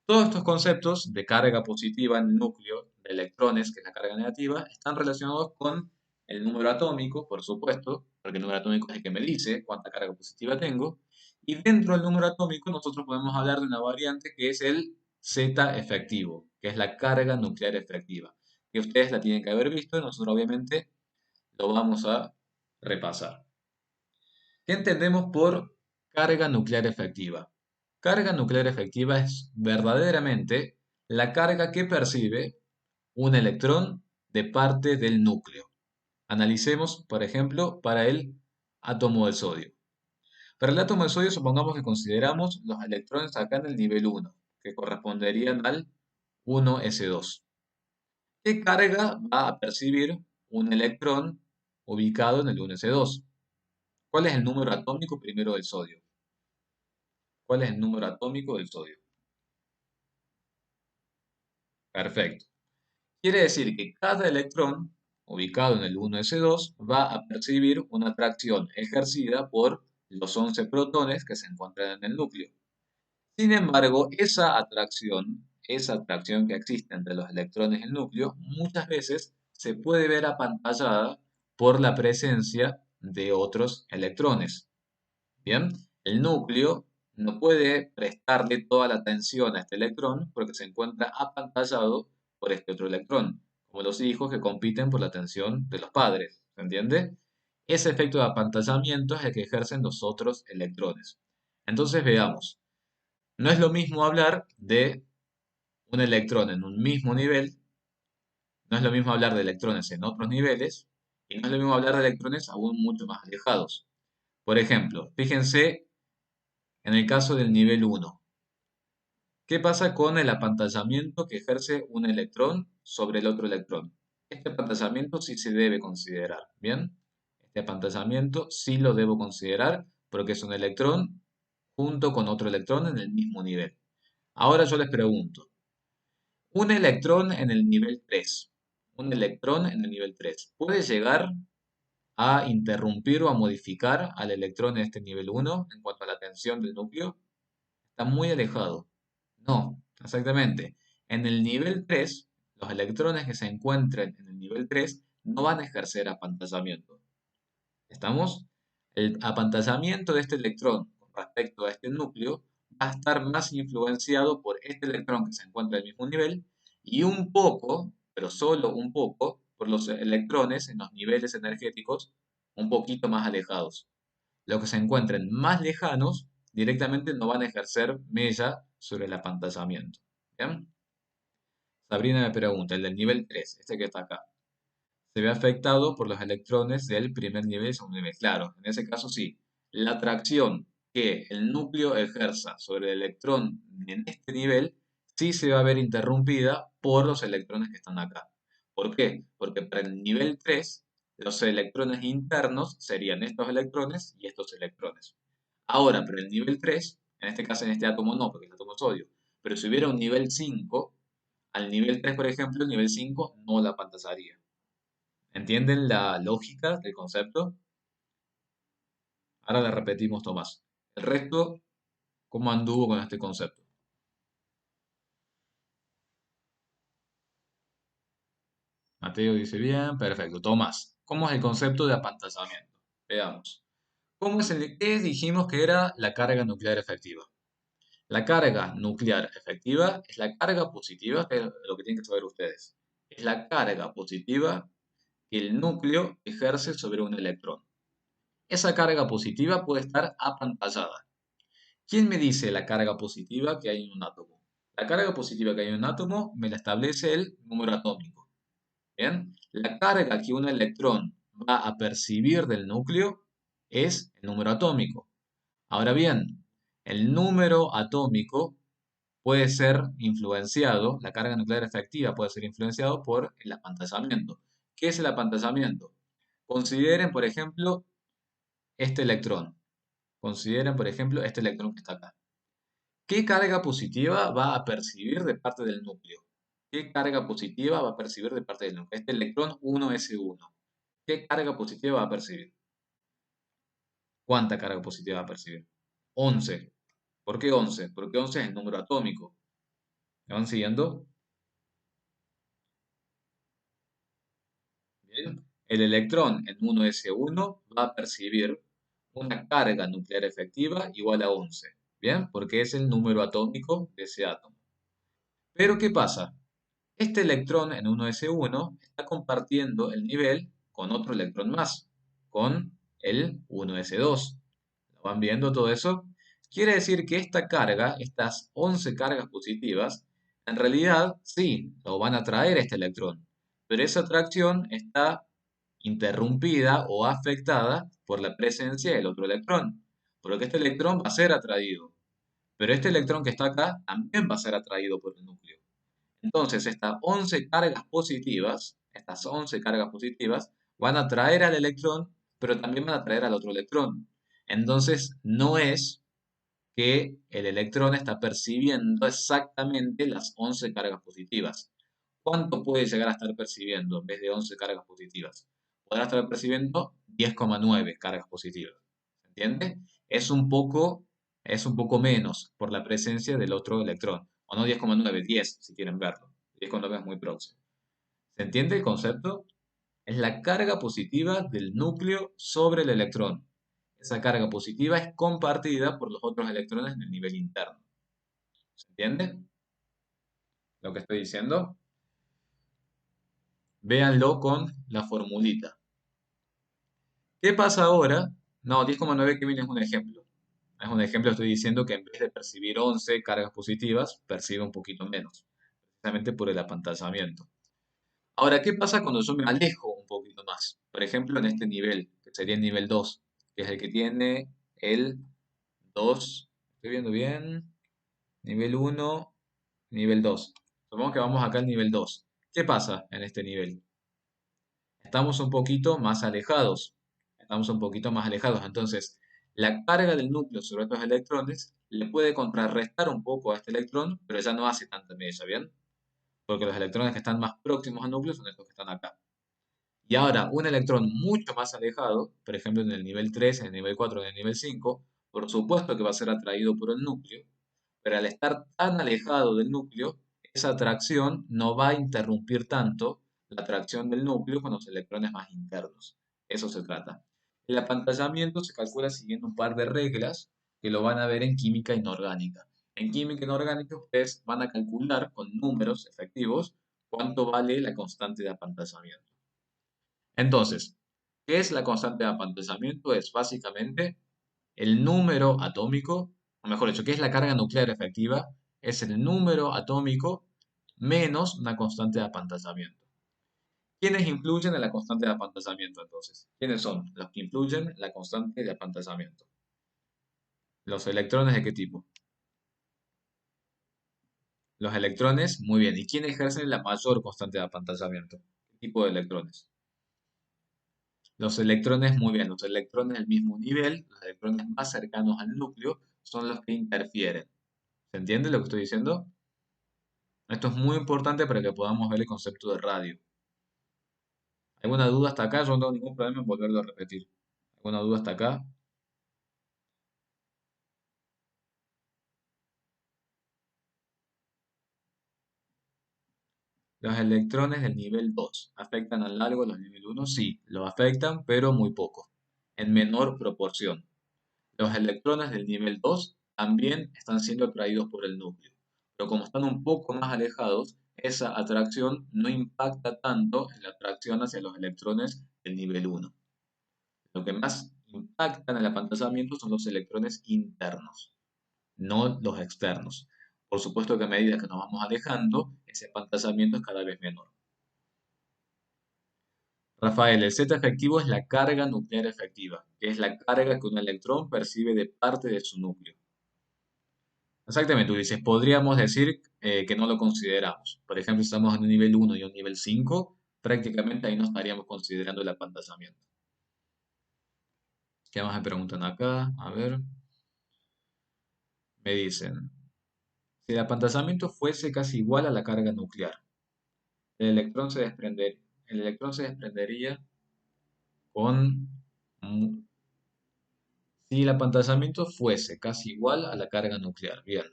Todos estos conceptos de carga positiva en el núcleo, de electrones, que es la carga negativa, están relacionados con el número atómico, por supuesto, porque el número atómico es el que me dice cuánta carga positiva tengo. Y dentro del número atómico nosotros podemos hablar de una variante que es el Z efectivo, que es la carga nuclear efectiva, que ustedes la tienen que haber visto y nosotros obviamente lo vamos a repasar. ¿Qué entendemos por carga nuclear efectiva? Carga nuclear efectiva es verdaderamente la carga que percibe un electrón de parte del núcleo. Analicemos, por ejemplo, para el átomo de sodio. Para el átomo de sodio supongamos que consideramos los electrones acá en el nivel 1, que corresponderían al 1s2. ¿Qué carga va a percibir un electrón ubicado en el 1s2? ¿Cuál es el número atómico primero del sodio? ¿Cuál es el número atómico del sodio? Perfecto. Quiere decir que cada electrón ubicado en el 1s2 va a percibir una atracción ejercida por los 11 protones que se encuentran en el núcleo. Sin embargo, esa atracción que existe entre los electrones y el núcleo, muchas veces se puede ver apantallada por la presencia de otros electrones. Bien, el núcleo no puede prestarle toda la atención a este electrón porque se encuentra apantallado por este otro electrón, como los hijos que compiten por la atención de los padres, ¿se entiende? Ese efecto de apantallamiento es el que ejercen los otros electrones. Entonces veamos, no es lo mismo hablar de un electrón en un mismo nivel, no es lo mismo hablar de electrones en otros niveles, y no es lo mismo hablar de electrones aún mucho más alejados. Por ejemplo, fíjense en el caso del nivel 1. ¿Qué pasa con el apantallamiento que ejerce un electrón sobre el otro electrón? Este apantallamiento sí se debe considerar, ¿bien? Este apantallamiento sí lo debo considerar porque es un electrón junto con otro electrón en el mismo nivel. Ahora yo les pregunto, un electrón en el nivel 3, un electrón en el nivel 3, ¿puede llegar a interrumpir o a modificar al electrón en este nivel 1 en cuanto a la tensión del núcleo? Está muy alejado. No, exactamente. En el nivel 3, los electrones que se encuentren en el nivel 3 no van a ejercer apantallamiento. ¿Estamos? El apantallamiento de este electrón con respecto a este núcleo va a estar más influenciado por este electrón que se encuentra en el mismo nivel y un poco, pero solo un poco, por los electrones en los niveles energéticos un poquito más alejados. Los que se encuentren más lejanos directamente no van a ejercer mella sobre el apantallamiento. ¿Bien? Sabrina me pregunta, el del nivel 3, este que está acá, se ve afectado por los electrones del primer nivel y segundo nivel. Claro, en ese caso sí. La atracción que el núcleo ejerza sobre el electrón en este nivel sí se va a ver interrumpida por los electrones que están acá. ¿Por qué? Porque para el nivel 3 los electrones internos serían estos electrones y estos electrones. Ahora, para el nivel 3, en este caso en este átomo no, porque el átomo es sodio, pero si hubiera un nivel 5, al nivel 3, por ejemplo, el nivel 5 no la apantallaría. ¿Entienden la lógica del concepto? Ahora le repetimos, Tomás. El resto, ¿cómo anduvo con este concepto? Mateo dice bien, perfecto. Tomás, ¿cómo es el concepto de apantallamiento? Veamos. ¿Qué dijimos que era la carga nuclear efectiva? La carga nuclear efectiva es la carga positiva, que es lo que tienen que saber ustedes. Es la carga positiva que el núcleo ejerce sobre un electrón. Esa carga positiva puede estar apantallada. ¿Quién me dice la carga positiva que hay en un átomo? La carga positiva que hay en un átomo me la establece el número atómico. ¿Bien? La carga que un electrón va a percibir del núcleo es el número atómico. Ahora bien, el número atómico puede ser influenciado, la carga nuclear efectiva puede ser influenciado por el apantallamiento. ¿Qué es el apantallamiento? Consideren, por ejemplo, este electrón. Consideren, por ejemplo, este electrón que está acá. ¿Qué carga positiva va a percibir de parte del núcleo? ¿Qué carga positiva va a percibir de parte del núcleo? Este electrón 1s1. ¿Qué carga positiva va a percibir? ¿Cuánta carga positiva va a percibir? 11. ¿Por qué 11? Porque 11 es el número atómico. ¿Me van siguiendo? Bien. El electrón en 1s1 va a percibir una carga nuclear efectiva igual a 11. ¿Bien? Porque es el número atómico de ese átomo. Pero ¿qué pasa? Este electrón en 1s1 está compartiendo el nivel con otro electrón más, con el 1s2. ¿Lo van viendo todo eso? Quiere decir que esta carga, estas 11 cargas positivas, en realidad sí, lo van a traer este electrón, pero esa atracción está interrumpida o afectada por la presencia del otro electrón, por lo que este electrón va a ser atraído, pero este electrón que está acá también va a ser atraído por el núcleo. Entonces, estas 11 cargas positivas van a atraer al electrón, pero también van a atraer al otro electrón. Entonces, no es que el electrón está percibiendo exactamente las 11 cargas positivas. ¿Cuánto puede llegar a estar percibiendo en vez de 11 cargas positivas? Podrá estar percibiendo 10,9 cargas positivas. ¿Entiende? Es un poco, es un poco menos por la presencia del otro electrón. O no 10,9, 10 si quieren verlo. 10,9 es muy próximo. ¿Se entiende el concepto? Es la carga positiva del núcleo sobre el electrón. esa carga positiva es compartida por los otros electrones en el nivel interno. ¿Se entiende lo que estoy diciendo? Véanlo con la formulita. ¿Qué pasa ahora? No, 10,9 Kelvin es un ejemplo. Es un ejemplo, estoy diciendo que en vez de percibir 11 cargas positivas, percibe un poquito menos, precisamente por el apantallamiento. Ahora, ¿qué pasa cuando yo me alejo un poquito más? Por ejemplo, en este nivel, que sería el nivel 2, que es el que tiene el 2, estoy viendo bien, nivel 1, nivel 2. Supongamos que vamos acá al nivel 2. ¿Qué pasa en este nivel? Estamos un poquito más alejados. Estamos un poquito más alejados. Entonces, la carga del núcleo sobre estos electrones le puede contrarrestar un poco a este electrón, pero ya no hace tanta mella, ¿bien? Porque los electrones que están más próximos al núcleo son estos que están acá. Y ahora, un electrón mucho más alejado, por ejemplo en el nivel 3, en el nivel 4, en el nivel 5, por supuesto que va a ser atraído por el núcleo, pero al estar tan alejado del núcleo, esa atracción no va a interrumpir tanto la atracción del núcleo con los electrones más internos. Eso se trata. El apantallamiento se calcula siguiendo un par de reglas que lo van a ver en química inorgánica. En química inorgánica ustedes van a calcular con números efectivos cuánto vale la constante de apantallamiento. Entonces, ¿qué es la constante de apantallamiento? Es básicamente el número atómico, o mejor dicho, ¿qué es la carga nuclear efectiva? Es el número atómico menos una constante de apantallamiento. ¿Quiénes influyen en la constante de apantallamiento entonces? ¿Quiénes son los que influyen en la constante de apantallamiento? ¿Los electrones de qué tipo? Los electrones, muy bien. ¿Y quiénes ejercen la mayor constante de apantallamiento? ¿Qué tipo de electrones? Los electrones, muy bien, los electrones del mismo nivel, los electrones más cercanos al núcleo, son los que interfieren. ¿Se entiende lo que estoy diciendo? Esto es muy importante para que podamos ver el concepto de radio. ¿Alguna duda hasta acá? Yo no tengo ningún problema en volverlo a repetir. ¿Alguna duda hasta acá? Los electrones del nivel 2 ¿afectan al largo los nivel 1? Sí, lo afectan, pero muy poco, en menor proporción. Los electrones del nivel 2 también están siendo atraídos por el núcleo, pero como están un poco más alejados, esa atracción no impacta tanto en la atracción hacia los electrones del nivel 1. Lo que más impacta en el apantallamiento son los electrones internos, no los externos. Por supuesto que a medida que nos vamos alejando, ese apantallamiento es cada vez menor. Rafael, el Z efectivo es la carga nuclear efectiva, que es la carga que un electrón percibe de parte de su núcleo. Exactamente, tú dices, podríamos decir que no lo consideramos. Por ejemplo, si estamos en un nivel 1 y un nivel 5, prácticamente ahí no estaríamos considerando el apantallamiento. ¿Qué más me preguntan acá? A ver, me dicen, si el apantallamiento fuese casi igual a la carga nuclear, el electrón se el electrón se desprendería con... Si el apantallamiento fuese casi igual a la carga nuclear, bien,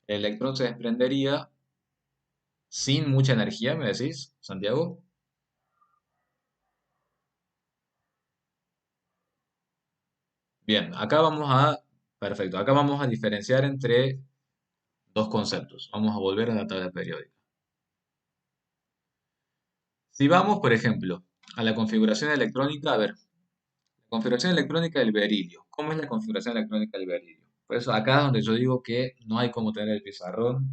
el electrón se desprendería sin mucha energía, ¿me decís, Santiago? Bien, perfecto, acá vamos a diferenciar entre dos conceptos. Vamos a volver a la tabla periódica. Si vamos, por ejemplo, a la configuración electrónica, a ver, la configuración electrónica del berilio. ¿Cómo es la configuración electrónica del berilio? Por eso acá es donde yo digo que no hay como tener el pizarrón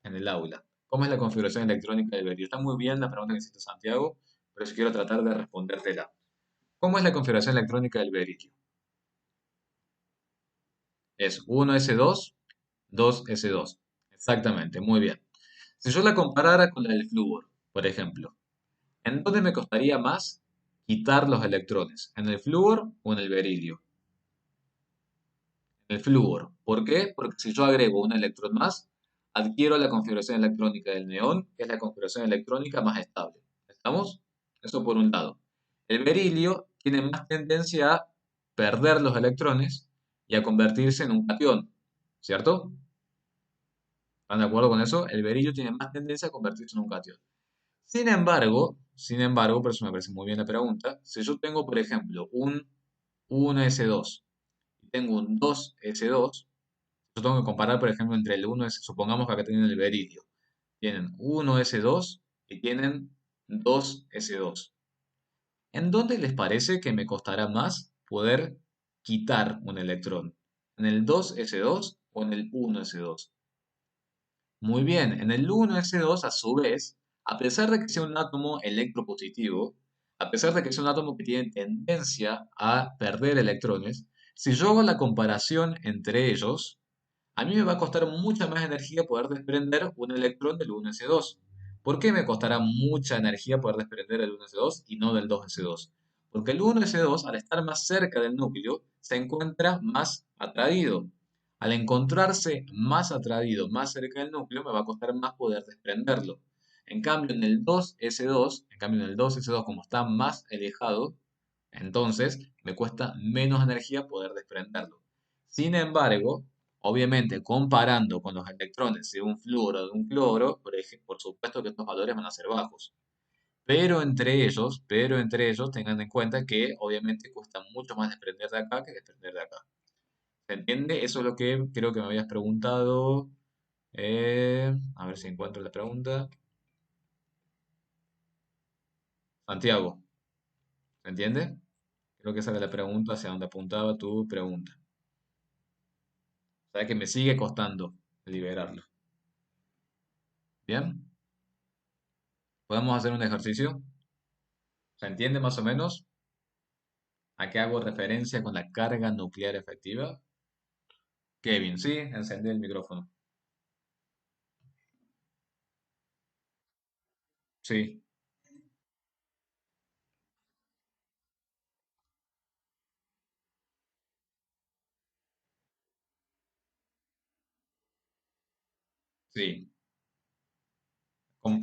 en el aula. ¿Cómo es la configuración electrónica del berilio? Está muy bien la pregunta que hiciste Santiago, pero si quiero tratar de respondértela. ¿Cómo es la configuración electrónica del berilio? Es 1s2, 2s2. Exactamente, muy bien. Si yo la comparara con la del flúor, por ejemplo, ¿en dónde me costaría más quitar los electrones? ¿En el flúor o en el berilio? En el flúor. ¿Por qué? Porque si yo agrego un electrón más, adquiero la configuración electrónica del neón, que es la configuración electrónica más estable. ¿Estamos? Eso por un lado. El berilio tiene más tendencia a perder los electrones y a convertirse en un catión, ¿cierto? ¿Están de acuerdo con eso? El berilio tiene más tendencia a convertirse en un catión. Sin embargo, por eso me parece muy bien la pregunta, si yo tengo, por ejemplo, un 1s2 y tengo un 2s2, yo tengo que comparar, por ejemplo, entre el 1s, supongamos que acá tienen el beridio. Tienen 1s2 y tienen 2s2. ¿En dónde les parece que me costará más poder quitar un electrón? ¿En el 2s2 o en el 1s2? Muy bien, en el 1s2 a su vez, a pesar de que sea un átomo electropositivo, a pesar de que es un átomo que tiene tendencia a perder electrones, si yo hago la comparación entre ellos, a mí me va a costar mucha más energía poder desprender un electrón del 1s2. ¿Por qué me costará mucha energía poder desprender el 1s2 y no del 2s2? Porque el 1s2, al estar más cerca del núcleo, se encuentra más atraído. Al encontrarse más atraído, más cerca del núcleo, me va a costar más poder desprenderlo. En cambio, en el 2s2, como está más alejado, entonces me cuesta menos energía poder desprenderlo. Sin embargo, obviamente, comparando con los electrones de un fluoro o de un cloro, por supuesto que estos valores van a ser bajos. Pero entre ellos tengan en cuenta que obviamente cuesta mucho más desprender de acá que desprender de acá. ¿Se entiende? Eso es lo que creo que me habías preguntado. A ver si encuentro la pregunta. Santiago, ¿se entiende? Creo que esa era la pregunta hacia donde apuntaba tu pregunta. O sea que me sigue costando liberarlo. ¿Bien? ¿Podemos hacer un ejercicio? ¿Se entiende más o menos a qué hago referencia con la carga nuclear efectiva? Kevin, sí, encendí el micrófono. Sí, sí. Con-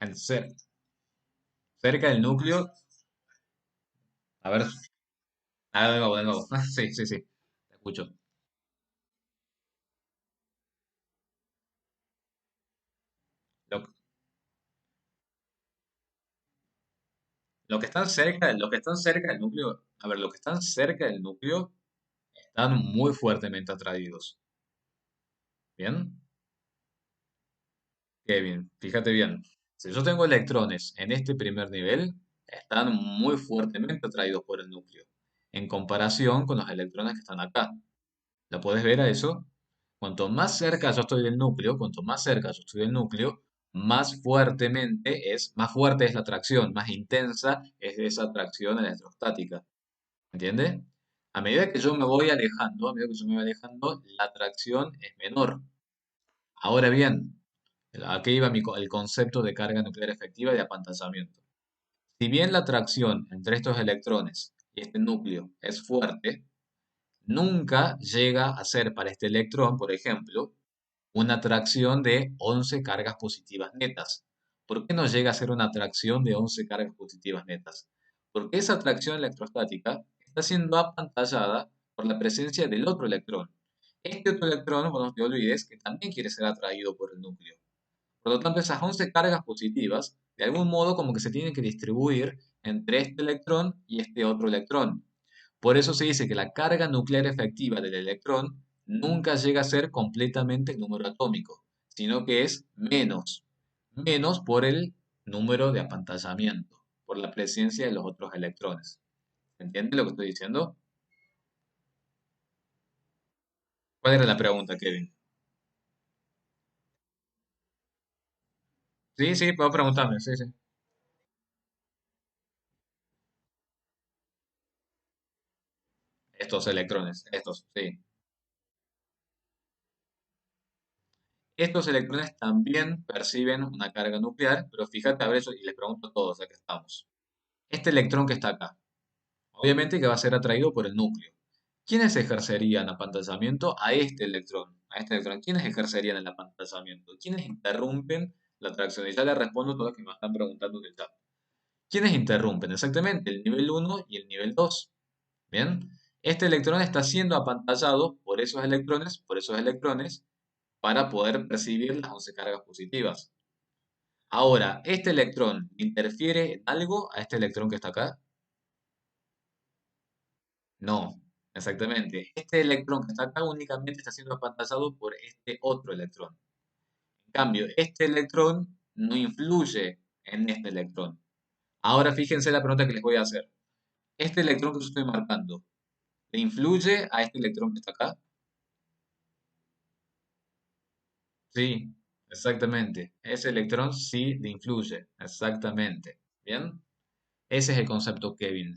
en cerca del núcleo. A ver, de nuevo, de nuevo. Sí, sí, sí. Te escucho. Lo, lo que están cerca del núcleo, a ver, lo que están cerca del núcleo están muy fuertemente atraídos. ¿Bien? Kevin, fíjate bien. Si yo tengo electrones en este primer nivel, están muy fuertemente atraídos por el núcleo, en comparación con los electrones que están acá. ¿La puedes ver a eso? Cuanto más cerca yo estoy del núcleo, cuanto más cerca yo estoy del núcleo, más fuerte es la atracción, más intensa es esa atracción electrostática. ¿Entiendes? A medida que yo me voy alejando, la atracción es menor. Ahora bien, aquí iba el concepto de carga nuclear efectiva y de apantallamiento. Si bien la atracción entre estos electrones y este núcleo es fuerte, nunca llega a ser para este electrón, por ejemplo, una atracción de 11 cargas positivas netas. ¿Por qué no llega a ser una atracción de 11 cargas positivas netas? Porque esa atracción electrostática está siendo apantallada por la presencia del otro electrón. Este otro electrón, bueno, no te olvides, que también quiere ser atraído por el núcleo. Por lo tanto, esas 11 cargas positivas, de algún modo, como que se tienen que distribuir entre este electrón y este otro electrón. Por eso se dice que la carga nuclear efectiva del electrón nunca llega a ser completamente el número atómico, sino que es menos por el número de apantallamiento, por la presencia de los otros electrones. ¿Se entiende lo que estoy diciendo? ¿Cuál era la pregunta, Kevin? Sí, sí, puedo preguntarme, sí, sí. Estos electrones, estos, sí. Estos electrones también perciben una carga nuclear, pero fíjate a ver eso y les pregunto a todos, ya que estamos. Este electrón que está acá, obviamente que va a ser atraído por el núcleo. ¿Quiénes ejercerían apantallamiento a este electrón? A este electrón, ¿quiénes ejercerían el apantallamiento? ¿Quiénes interrumpen la atracción? Y ya le respondo a todos los que me están preguntando en el chat. ¿Quiénes interrumpen? Exactamente, el nivel uno y el nivel 2. Bien, este electrón está siendo apantallado por esos electrones, para poder percibir las 11 cargas positivas. Ahora, ¿este electrón interfiere en algo a este electrón que está acá? No, exactamente. Este electrón que está acá únicamente está siendo apantallado por este otro electrón. En cambio, este electrón no influye en este electrón. Ahora fíjense la pregunta que les voy a hacer. Este electrón que yo estoy marcando, ¿le influye a este electrón que está acá? Sí, exactamente. Ese electrón sí le influye, exactamente. ¿Bien? Ese es el concepto Kevin.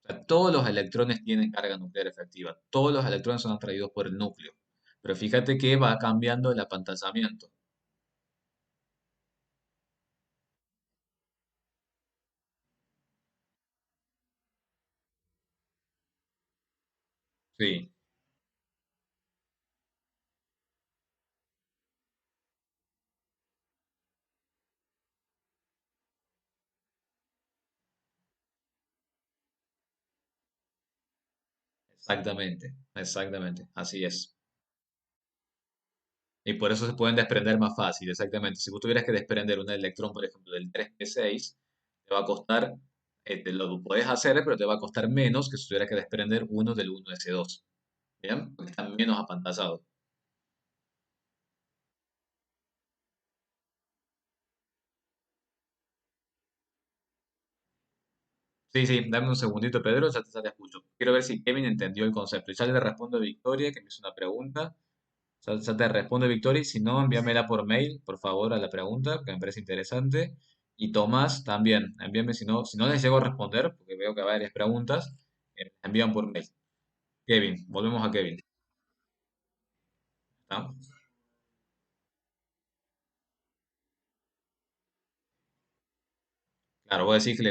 O sea, todos los electrones tienen carga nuclear efectiva. Todos los electrones son atraídos por el núcleo. Pero fíjate que va cambiando el apantallamiento. Sí, exactamente, exactamente. Así es. Y por eso se pueden desprender más fácil, exactamente. Si vos tuvieras que desprender un electrón, por ejemplo, del 3p6, te va a costar, te lo puedes hacer, pero te va a costar menos que si tuvieras que desprender uno del 1s2. ¿Bien? Porque está menos apantallado. Sí, sí, dame un segundito, Pedro, ya te escucho. Quiero ver si Kevin entendió el concepto. Y ya le respondo a Victoria, que me hizo una pregunta. Ya te respondo, Victoria, y si no, envíamela por mail, por favor, a la pregunta, que me parece interesante. Y Tomás también, envíame si no les llego a responder, porque veo que hay varias preguntas, envían por mail. Kevin, volvemos a Kevin. ¿Está? Claro, voy a decir que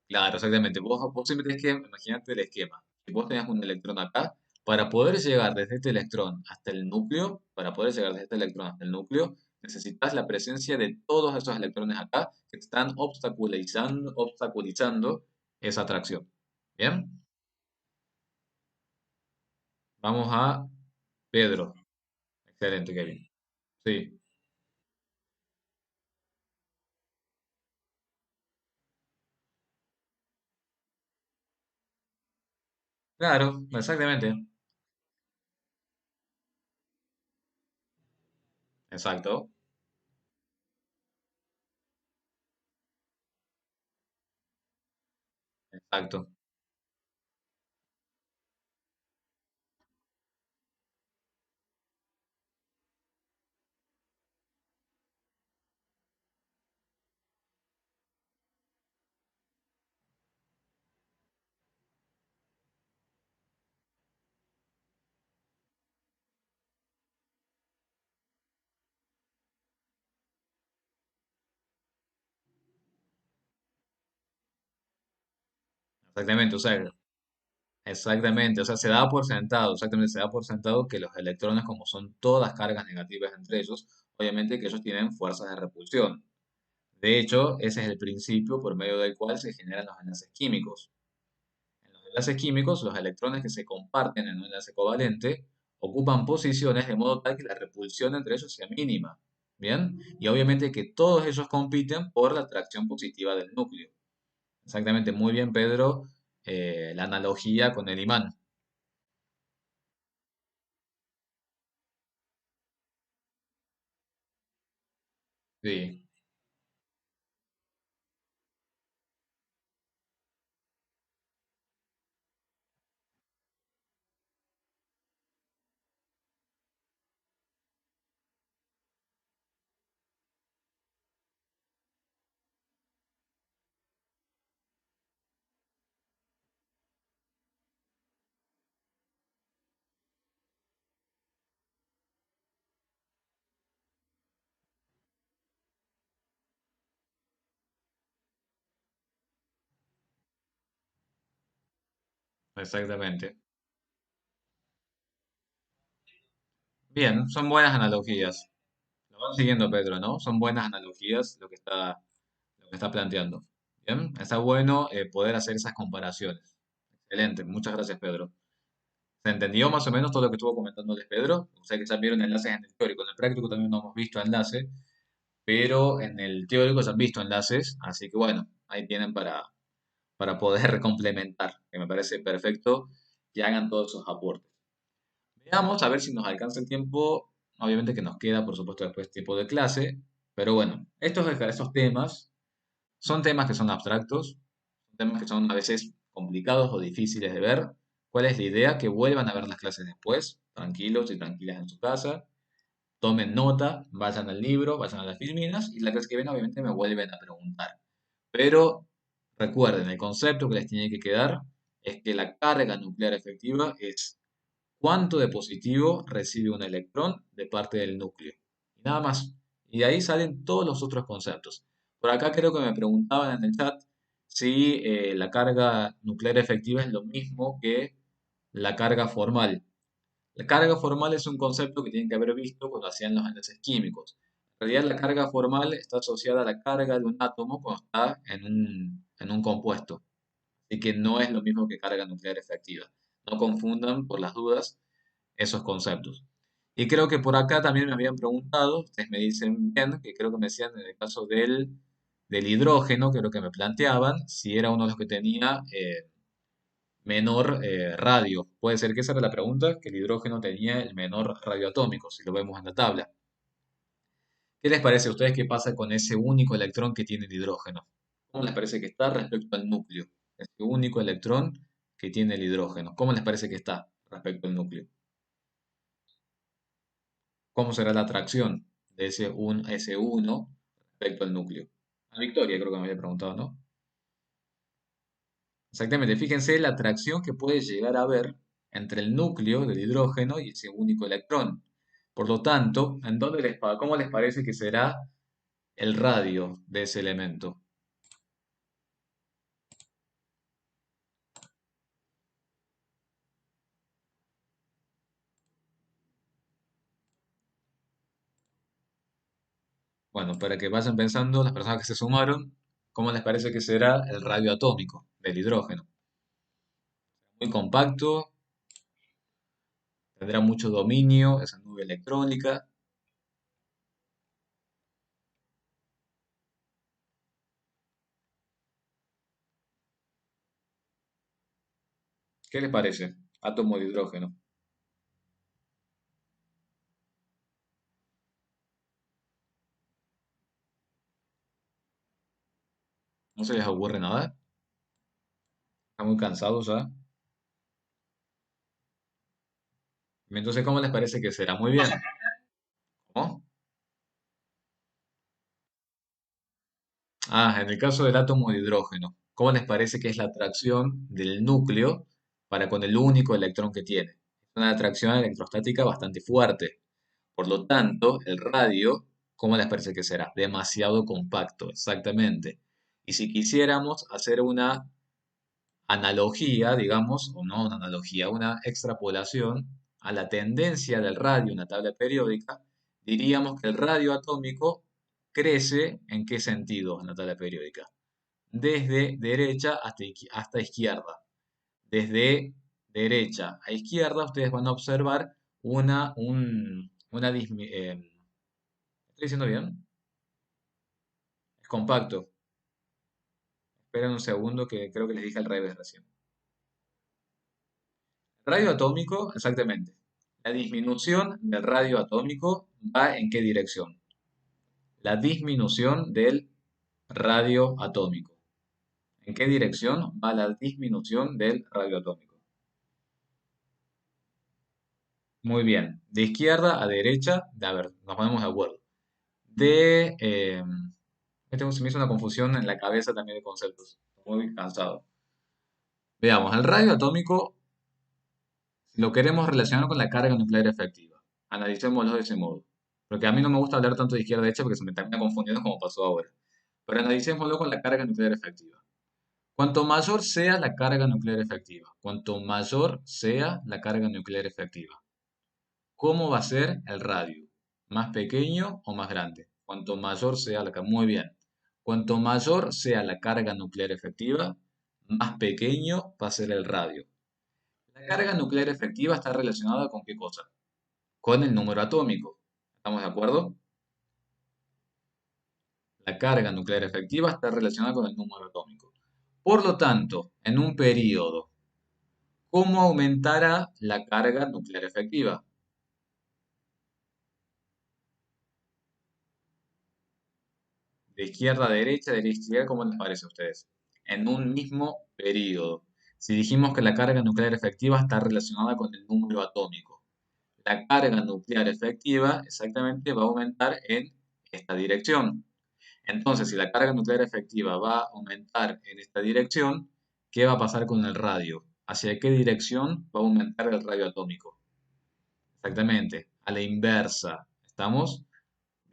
claro, exactamente. Vos siempre tenés que, imagínate el esquema. Si vos tenés un electrón acá, para poder llegar desde este electrón hasta el núcleo, para poder llegar desde este electrón hasta el núcleo, necesitas la presencia de todos esos electrones acá que están obstaculizando esa atracción. ¿Bien? Vamos a Pedro. Excelente, Kevin. Sí, claro, exactamente. Exacto, exacto. Exactamente, o sea, exactamente, o sea, se da por sentado, exactamente, se da por sentado que los electrones, como son todas cargas negativas entre ellos, obviamente que ellos tienen fuerzas de repulsión. De hecho, ese es el principio por medio del cual se generan los enlaces químicos. En los enlaces químicos, los electrones que se comparten en un enlace covalente ocupan posiciones de modo tal que la repulsión entre ellos sea mínima. ¿Bien? Y obviamente que todos ellos compiten por la atracción positiva del núcleo. Exactamente, muy bien, Pedro, la analogía con el imán. Sí, exactamente. Bien, son buenas analogías. Lo van siguiendo, Pedro, ¿no? Son buenas analogías lo que está planteando. Bien, está bueno poder hacer esas comparaciones. Excelente, muchas gracias, Pedro. ¿Se entendió más o menos todo lo que estuvo comentándoles Pedro? O sea que ya vieron enlaces en el teórico, en el práctico también no hemos visto enlace. pero en el teórico se han visto enlaces, así que bueno, ahí tienen para poder complementar, que me parece perfecto que hagan todos esos aportes. Veamos a ver si nos alcanza el tiempo, obviamente que nos queda, por supuesto, después tiempo de clase, pero bueno, estos temas son temas que son abstractos, temas que son a veces complicados o difíciles de ver. ¿Cuál es la idea? Que vuelvan a ver las clases después, tranquilos y tranquilas en su casa, tomen nota, vayan al libro, vayan a las filminas y la clase que viene obviamente me vuelven a preguntar. Pero recuerden, el concepto que les tiene que quedar es que la carga nuclear efectiva es cuánto de positivo recibe un electrón de parte del núcleo. Y nada más. Y de ahí salen todos los otros conceptos. Por acá creo que me preguntaban en el chat si la carga nuclear efectiva es lo mismo que la carga formal. La carga formal es un concepto que tienen que haber visto cuando hacían los enlaces químicos. En realidad la carga formal está asociada a la carga de un átomo cuando está en un compuesto. Así que no es lo mismo que carga nuclear efectiva. No confundan por las dudas esos conceptos. Y creo que por acá también me habían preguntado, ustedes me dicen bien, que creo que me decían en el caso del hidrógeno, creo que me planteaban si era uno de los que tenía menor radio. Puede ser que esa era la pregunta, que el hidrógeno tenía el menor radio atómico, si lo vemos en la tabla. ¿Qué les parece a ustedes qué pasa con ese único electrón que tiene el hidrógeno? ¿Cómo les parece que está respecto al núcleo? Ese único electrón que tiene el hidrógeno. ¿Cómo les parece que está respecto al núcleo? ¿Cómo será la atracción de ese uno respecto al núcleo? A Victoria creo que me había preguntado, ¿no? Exactamente, fíjense la atracción que puede llegar a haber entre el núcleo del hidrógeno y ese único electrón. Por lo tanto, ¿cómo les parece que será el radio de ese elemento? Bueno, para que vayan pensando las personas que se sumaron, ¿cómo les parece que será el radio atómico del hidrógeno? Muy compacto, tendrá mucho dominio, esa nube electrónica. ¿Qué les parece? Átomo de hidrógeno. ¿No se les ocurre nada? ¿Están muy cansados ya? Entonces, ¿cómo les parece que será? Muy bien. ¿Cómo? Ah, en el caso del átomo de hidrógeno, ¿cómo les parece que es la atracción del núcleo para con el único electrón que tiene? Es una atracción electrostática bastante fuerte. Por lo tanto, el radio, ¿cómo les parece que será? Demasiado compacto, exactamente. Y si quisiéramos hacer una analogía, digamos, o no una analogía, una extrapolación a la tendencia del radio en la tabla periódica, diríamos que el radio atómico crece ¿en qué sentido en la tabla periódica? Desde derecha hasta izquierda. Desde derecha a izquierda ustedes van a observar ¿estoy diciendo bien? Es compacto. Esperen un segundo que creo que les dije al revés recién. Radio atómico, exactamente. La disminución del radio atómico va ¿en qué dirección? La disminución del radio atómico. ¿En qué dirección va la disminución del radio atómico? Muy bien. De izquierda a derecha, a ver, nos ponemos de acuerdo. Se me hizo una confusión en la cabeza también de conceptos. Muy cansado. Veamos, el radio atómico lo queremos relacionar con la carga nuclear efectiva. Analicémoslo de ese modo. Porque a mí no me gusta hablar tanto de izquierda a derecha porque se me termina confundiendo como pasó ahora. Pero analicémoslo con la carga nuclear efectiva. Cuanto mayor sea la carga nuclear efectiva, cuanto mayor sea la carga nuclear efectiva, ¿cómo va a ser el radio? ¿Más pequeño o más grande? Cuanto mayor sea la carga. Muy bien. Cuanto mayor sea la carga nuclear efectiva, más pequeño va a ser el radio. La carga nuclear efectiva está relacionada con qué cosa? Con el número atómico. ¿Estamos de acuerdo? La carga nuclear efectiva está relacionada con el número atómico. Por lo tanto, en un periodo, ¿cómo aumentará la carga nuclear efectiva? De izquierda a derecha, de derecha a izquierda, ¿cómo les parece a ustedes? En un mismo periodo. Si dijimos que la carga nuclear efectiva está relacionada con el número atómico, la carga nuclear efectiva exactamente va a aumentar en esta dirección. Entonces, si la carga nuclear efectiva va a aumentar en esta dirección, ¿qué va a pasar con el radio? ¿Hacia qué dirección va a aumentar el radio atómico? Exactamente, a la inversa. ¿Estamos?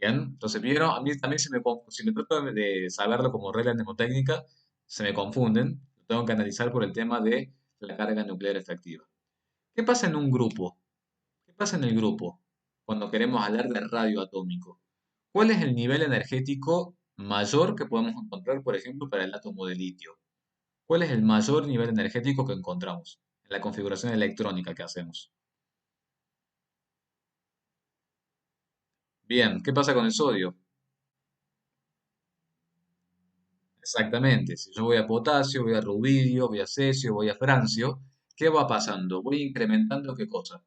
Bien. Entonces, vieron, a mí también si me trato de saberlo como regla mnemotécnica, se me confunden. Lo tengo que analizar por el tema de la carga nuclear efectiva. ¿Qué pasa en un grupo? ¿Qué pasa en el grupo cuando queremos hablar de radio atómico? ¿Cuál es el nivel energético mayor que podemos encontrar, por ejemplo, para el átomo de litio? ¿Cuál es el mayor nivel energético que encontramos en la configuración electrónica que hacemos? Bien, ¿qué pasa con el sodio? Exactamente, si yo voy a potasio, voy a rubidio, voy a cesio, voy a francio, ¿qué va pasando? Voy incrementando ¿qué cosa?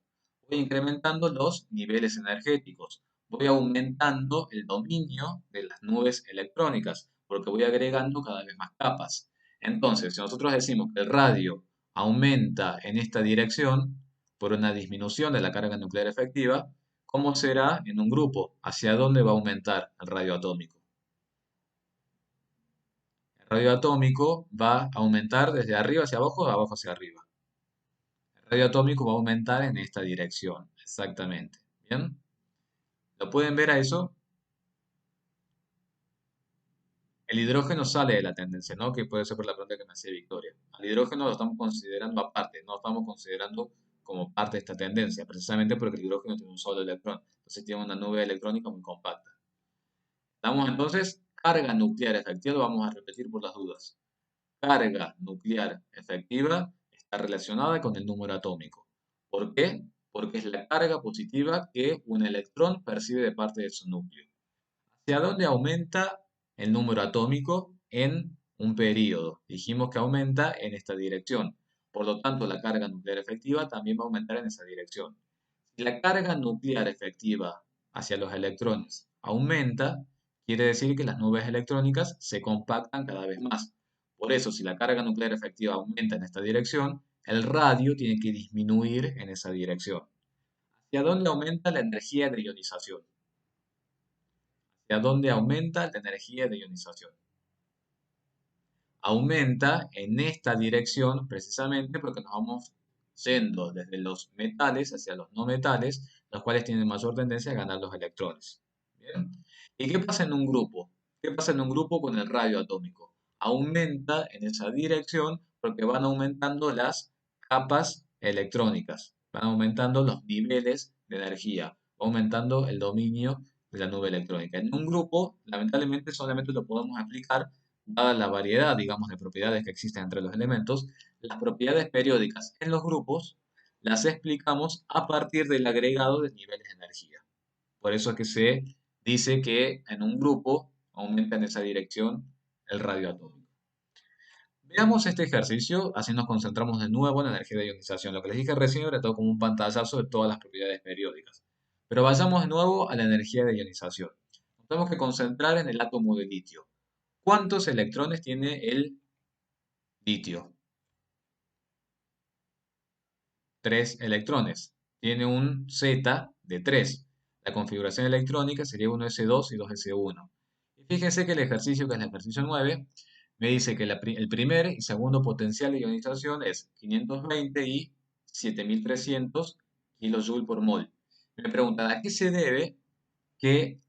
Voy incrementando los niveles energéticos, voy aumentando el dominio de las nubes electrónicas, porque voy agregando cada vez más capas. Entonces, si nosotros decimos que el radio aumenta en esta dirección por una disminución de la carga nuclear efectiva, ¿cómo será en un grupo? ¿Hacia dónde va a aumentar el radio atómico? El radio atómico va a aumentar desde arriba hacia abajo o de abajo hacia arriba. El radio atómico va a aumentar en esta dirección, exactamente. ¿Bien? ¿Lo pueden ver a eso? El hidrógeno sale de la tendencia, ¿no? Que puede ser por la pregunta que me hacía Victoria. Al hidrógeno lo estamos considerando aparte, no lo estamos considerando como parte de esta tendencia, precisamente porque el hidrógeno tiene un solo electrón. Entonces tiene una nube electrónica muy compacta. Damos entonces carga nuclear efectiva, lo vamos a repetir por las dudas. Carga nuclear efectiva está relacionada con el número atómico. ¿Por qué? Porque es la carga positiva que un electrón percibe de parte de su núcleo. ¿Hacia dónde aumenta el número atómico en un periodo? Dijimos que aumenta en esta dirección. Por lo tanto, la carga nuclear efectiva también va a aumentar en esa dirección. Si la carga nuclear efectiva hacia los electrones aumenta, quiere decir que las nubes electrónicas se compactan cada vez más. Por eso, si la carga nuclear efectiva aumenta en esta dirección, el radio tiene que disminuir en esa dirección. ¿Hacia dónde aumenta la energía de ionización? ¿Hacia dónde aumenta la energía de ionización? Aumenta en esta dirección precisamente porque nos vamos yendo desde los metales hacia los no metales, los cuales tienen mayor tendencia a ganar los electrones. ¿Bien? ¿Y qué pasa en un grupo? ¿Qué pasa en un grupo con el radio atómico? Aumenta en esa dirección porque van aumentando las capas electrónicas, van aumentando los niveles de energía, va aumentando el dominio de la nube electrónica. En un grupo, lamentablemente, solamente lo podemos aplicar dada la variedad, digamos, de propiedades que existen entre los elementos, las propiedades periódicas en los grupos las explicamos a partir del agregado de niveles de energía. Por eso es que se dice que en un grupo aumenta en esa dirección el radio atómico. Veamos este ejercicio, así nos concentramos de nuevo en la energía de ionización. Lo que les dije recién era todo como un pantallazo de todas las propiedades periódicas. Pero vayamos de nuevo a la energía de ionización. Nos tenemos que concentrar en el átomo de litio. ¿Cuántos electrones tiene el litio? 3 electrones. Tiene un Z de 3. La configuración electrónica sería 1s2 y 2s1. Y fíjense que el ejercicio, que es el ejercicio 9, me dice que el primer y segundo potencial de ionización es 520 y 7300 kJ por mol. Me preguntan, ¿a qué se debe que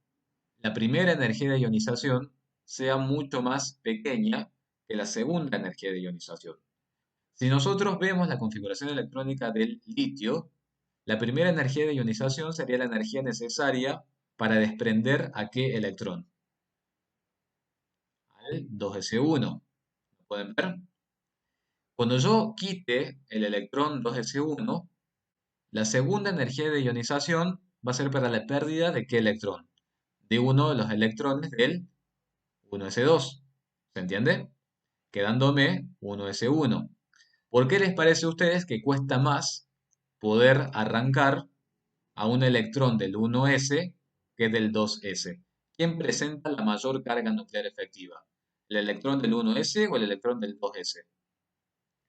la primera energía de ionización sea mucho más pequeña que la segunda energía de ionización? Si nosotros vemos la configuración electrónica del litio, la primera energía de ionización sería la energía necesaria para desprender a qué electrón, al 2s1. ¿Lo pueden ver? Cuando yo quite el electrón 2s1, la segunda energía de ionización va a ser para la pérdida de qué electrón, de uno de los electrones del 1s2. ¿Se entiende? Quedándome 1s1. ¿Por qué les parece a ustedes que cuesta más poder arrancar a un electrón del 1s que del 2s? ¿Quién presenta la mayor carga nuclear efectiva? ¿El electrón del 1s o el electrón del 2s?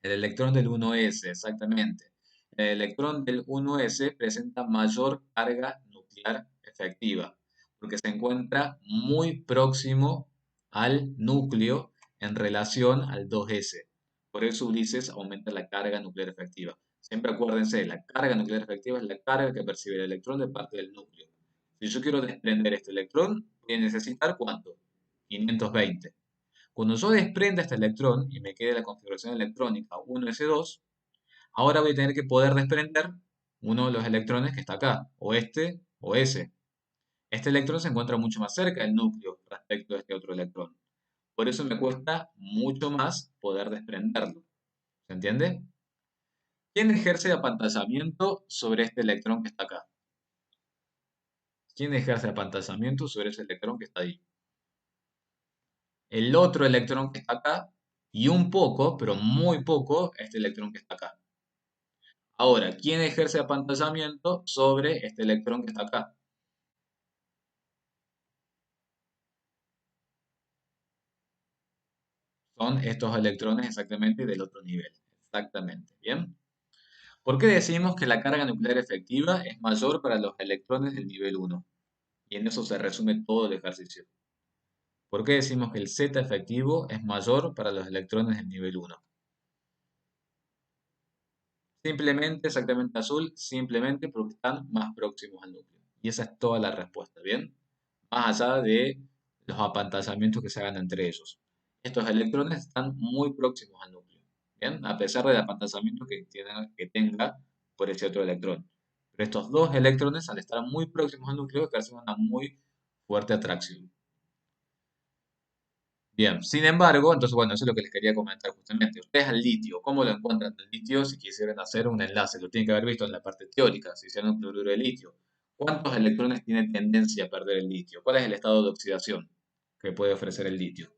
El electrón del 1s, exactamente. El electrón del 1s presenta mayor carga nuclear efectiva, porque se encuentra muy próximo al núcleo en relación al 2s. Por eso Ulises aumenta la carga nuclear efectiva. Siempre acuérdense, la carga nuclear efectiva es la carga que percibe el electrón de parte del núcleo. Si yo quiero desprender este electrón, voy a necesitar ¿cuánto? 520. Cuando yo desprenda este electrón y me quede la configuración electrónica 1s2, ahora voy a tener que poder desprender uno de los electrones que está acá, o este o ese. Este electrón se encuentra mucho más cerca del núcleo respecto a este otro electrón. Por eso me cuesta mucho más poder desprenderlo. ¿Se entiende? ¿Quién ejerce apantallamiento sobre este electrón que está acá? ¿Quién ejerce apantallamiento sobre ese electrón que está ahí? El otro electrón que está acá y un poco, pero muy poco, este electrón que está acá. Ahora, ¿quién ejerce apantallamiento sobre este electrón que está acá? Son estos electrones exactamente del otro nivel. Exactamente, ¿bien? ¿Por qué decimos que la carga nuclear efectiva es mayor para los electrones del nivel 1? Y en eso se resume todo el ejercicio. ¿Por qué decimos que el Z efectivo es mayor para los electrones del nivel 1? Simplemente, exactamente azul, simplemente porque están más próximos al núcleo. Y esa es toda la respuesta, ¿bien? Más allá de los apantallamientos que se hagan entre ellos. Estos electrones están muy próximos al núcleo, ¿bien? A pesar del apantallamiento que tenga por ese otro electrón. Pero estos dos electrones, al estar muy próximos al núcleo, ejercen una muy fuerte atracción. Bien, sin embargo, entonces, bueno, eso es lo que les quería comentar justamente. Ustedes al litio, ¿cómo lo encuentran el litio si quisieran hacer un enlace? Lo tienen que haber visto en la parte teórica, si hicieran un cloruro de litio. ¿Cuántos electrones tiene tendencia a perder el litio? ¿Cuál es el estado de oxidación que puede ofrecer el litio?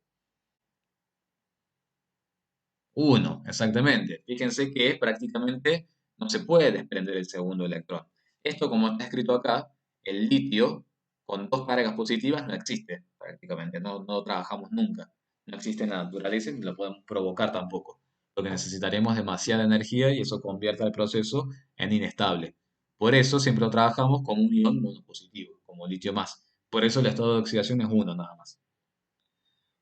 Uno, exactamente. Fíjense que prácticamente no se puede desprender el segundo electrón. Esto, como está escrito acá, el litio con dos cargas positivas no existe prácticamente, no trabajamos nunca. No existe en la naturaleza ni lo podemos provocar tampoco. Lo que necesitaremos es demasiada energía y eso convierte al proceso en inestable. Por eso siempre lo trabajamos como un ion monopositivo, como litio más. Por eso el estado de oxidación es uno nada más.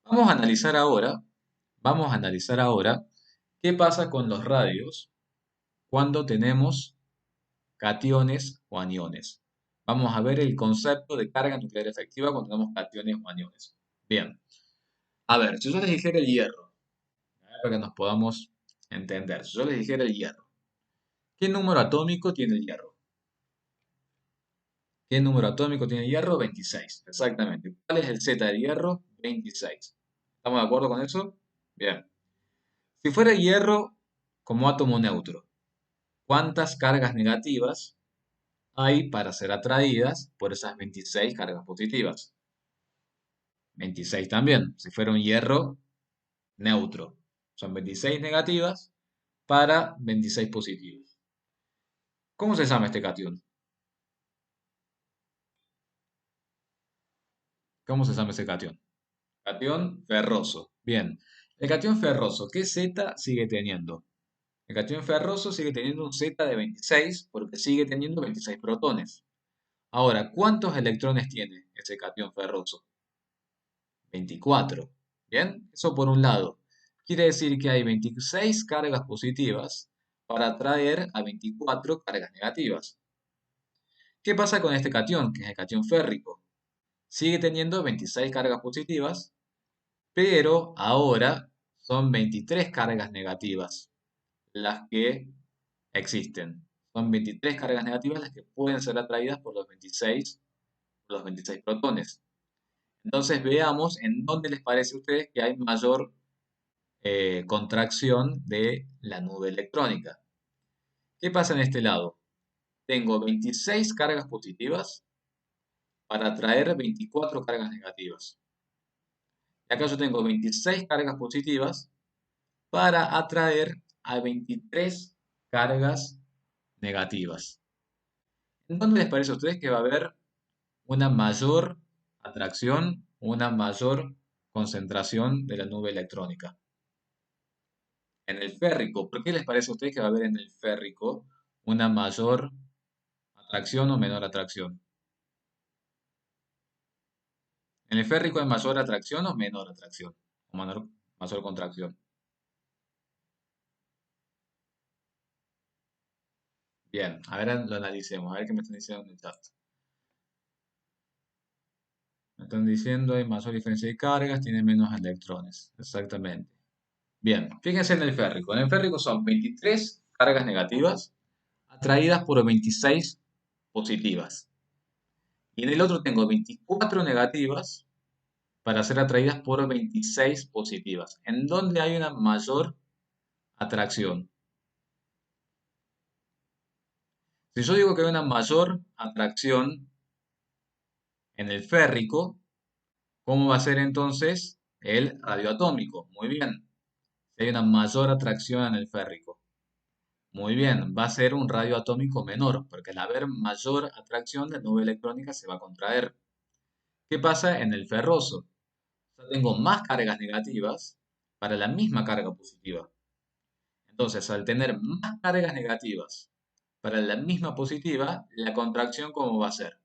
Vamos a analizar ahora, vamos a analizar ahora qué pasa con los radios cuando tenemos cationes o aniones. Vamos a ver el concepto de carga nuclear efectiva cuando tenemos cationes o aniones. Bien, a ver, si yo les dijera el hierro, para que nos podamos entender, si yo les dijera el hierro, ¿qué número atómico tiene el hierro? ¿Qué número atómico tiene el hierro? 26, exactamente. ¿Cuál es el Z del hierro? 26. ¿Estamos de acuerdo con eso? Bien. Si fuera hierro como átomo neutro, ¿cuántas cargas negativas hay para ser atraídas por esas 26 cargas positivas? 26 también, si fuera un hierro neutro. Son 26 negativas para 26 positivas. ¿Cómo se llama este catión? ¿Cómo se llama ese catión? Catión ferroso. Bien. El catión ferroso, ¿qué Z sigue teniendo? El catión ferroso sigue teniendo un Z de 26 porque sigue teniendo 26 protones. Ahora, ¿cuántos electrones tiene ese catión ferroso? 24. Bien, eso por un lado. Quiere decir que hay 26 cargas positivas para atraer a 24 cargas negativas. ¿Qué pasa con este catión, que es el catión férrico? Sigue teniendo 26 cargas positivas, pero ahora son 23 cargas negativas las que existen. Son 23 cargas negativas las que pueden ser atraídas por los 26 protones. Entonces veamos en dónde les parece a ustedes que hay mayor contracción de la nube electrónica. ¿Qué pasa en este lado? Tengo 26 cargas positivas para atraer 24 cargas negativas. Y acá yo tengo 26 cargas positivas para atraer a 23 cargas negativas. ¿En dónde les parece a ustedes que va a haber una mayor atracción, una mayor concentración de la nube electrónica? En el férrico. ¿Por qué les parece a ustedes que va a haber en el férrico una mayor atracción o menor atracción? ¿En el férrico hay mayor atracción o menor atracción? O mayor contracción. Bien, a ver, lo analicemos, a ver qué me están diciendo en el chat. Me están diciendo hay mayor diferencia de cargas, tiene menos electrones. Exactamente. Bien, fíjense en el férrico. En el férrico son 23 cargas negativas atraídas por 26 positivas. Y en el otro tengo 24 negativas para ser atraídas por 26 positivas. ¿En dónde hay una mayor atracción? Si yo digo que hay una mayor atracción en el férrico, ¿cómo va a ser entonces el radioatómico? Muy bien. Si hay una mayor atracción en el férrico. Muy bien, va a ser un radio atómico menor, porque al haber mayor atracción, la nube electrónica se va a contraer. ¿Qué pasa en el ferroso? Yo tengo más cargas negativas para la misma carga positiva. Entonces, al tener más cargas negativas para la misma positiva, la contracción, ¿cómo va a ser?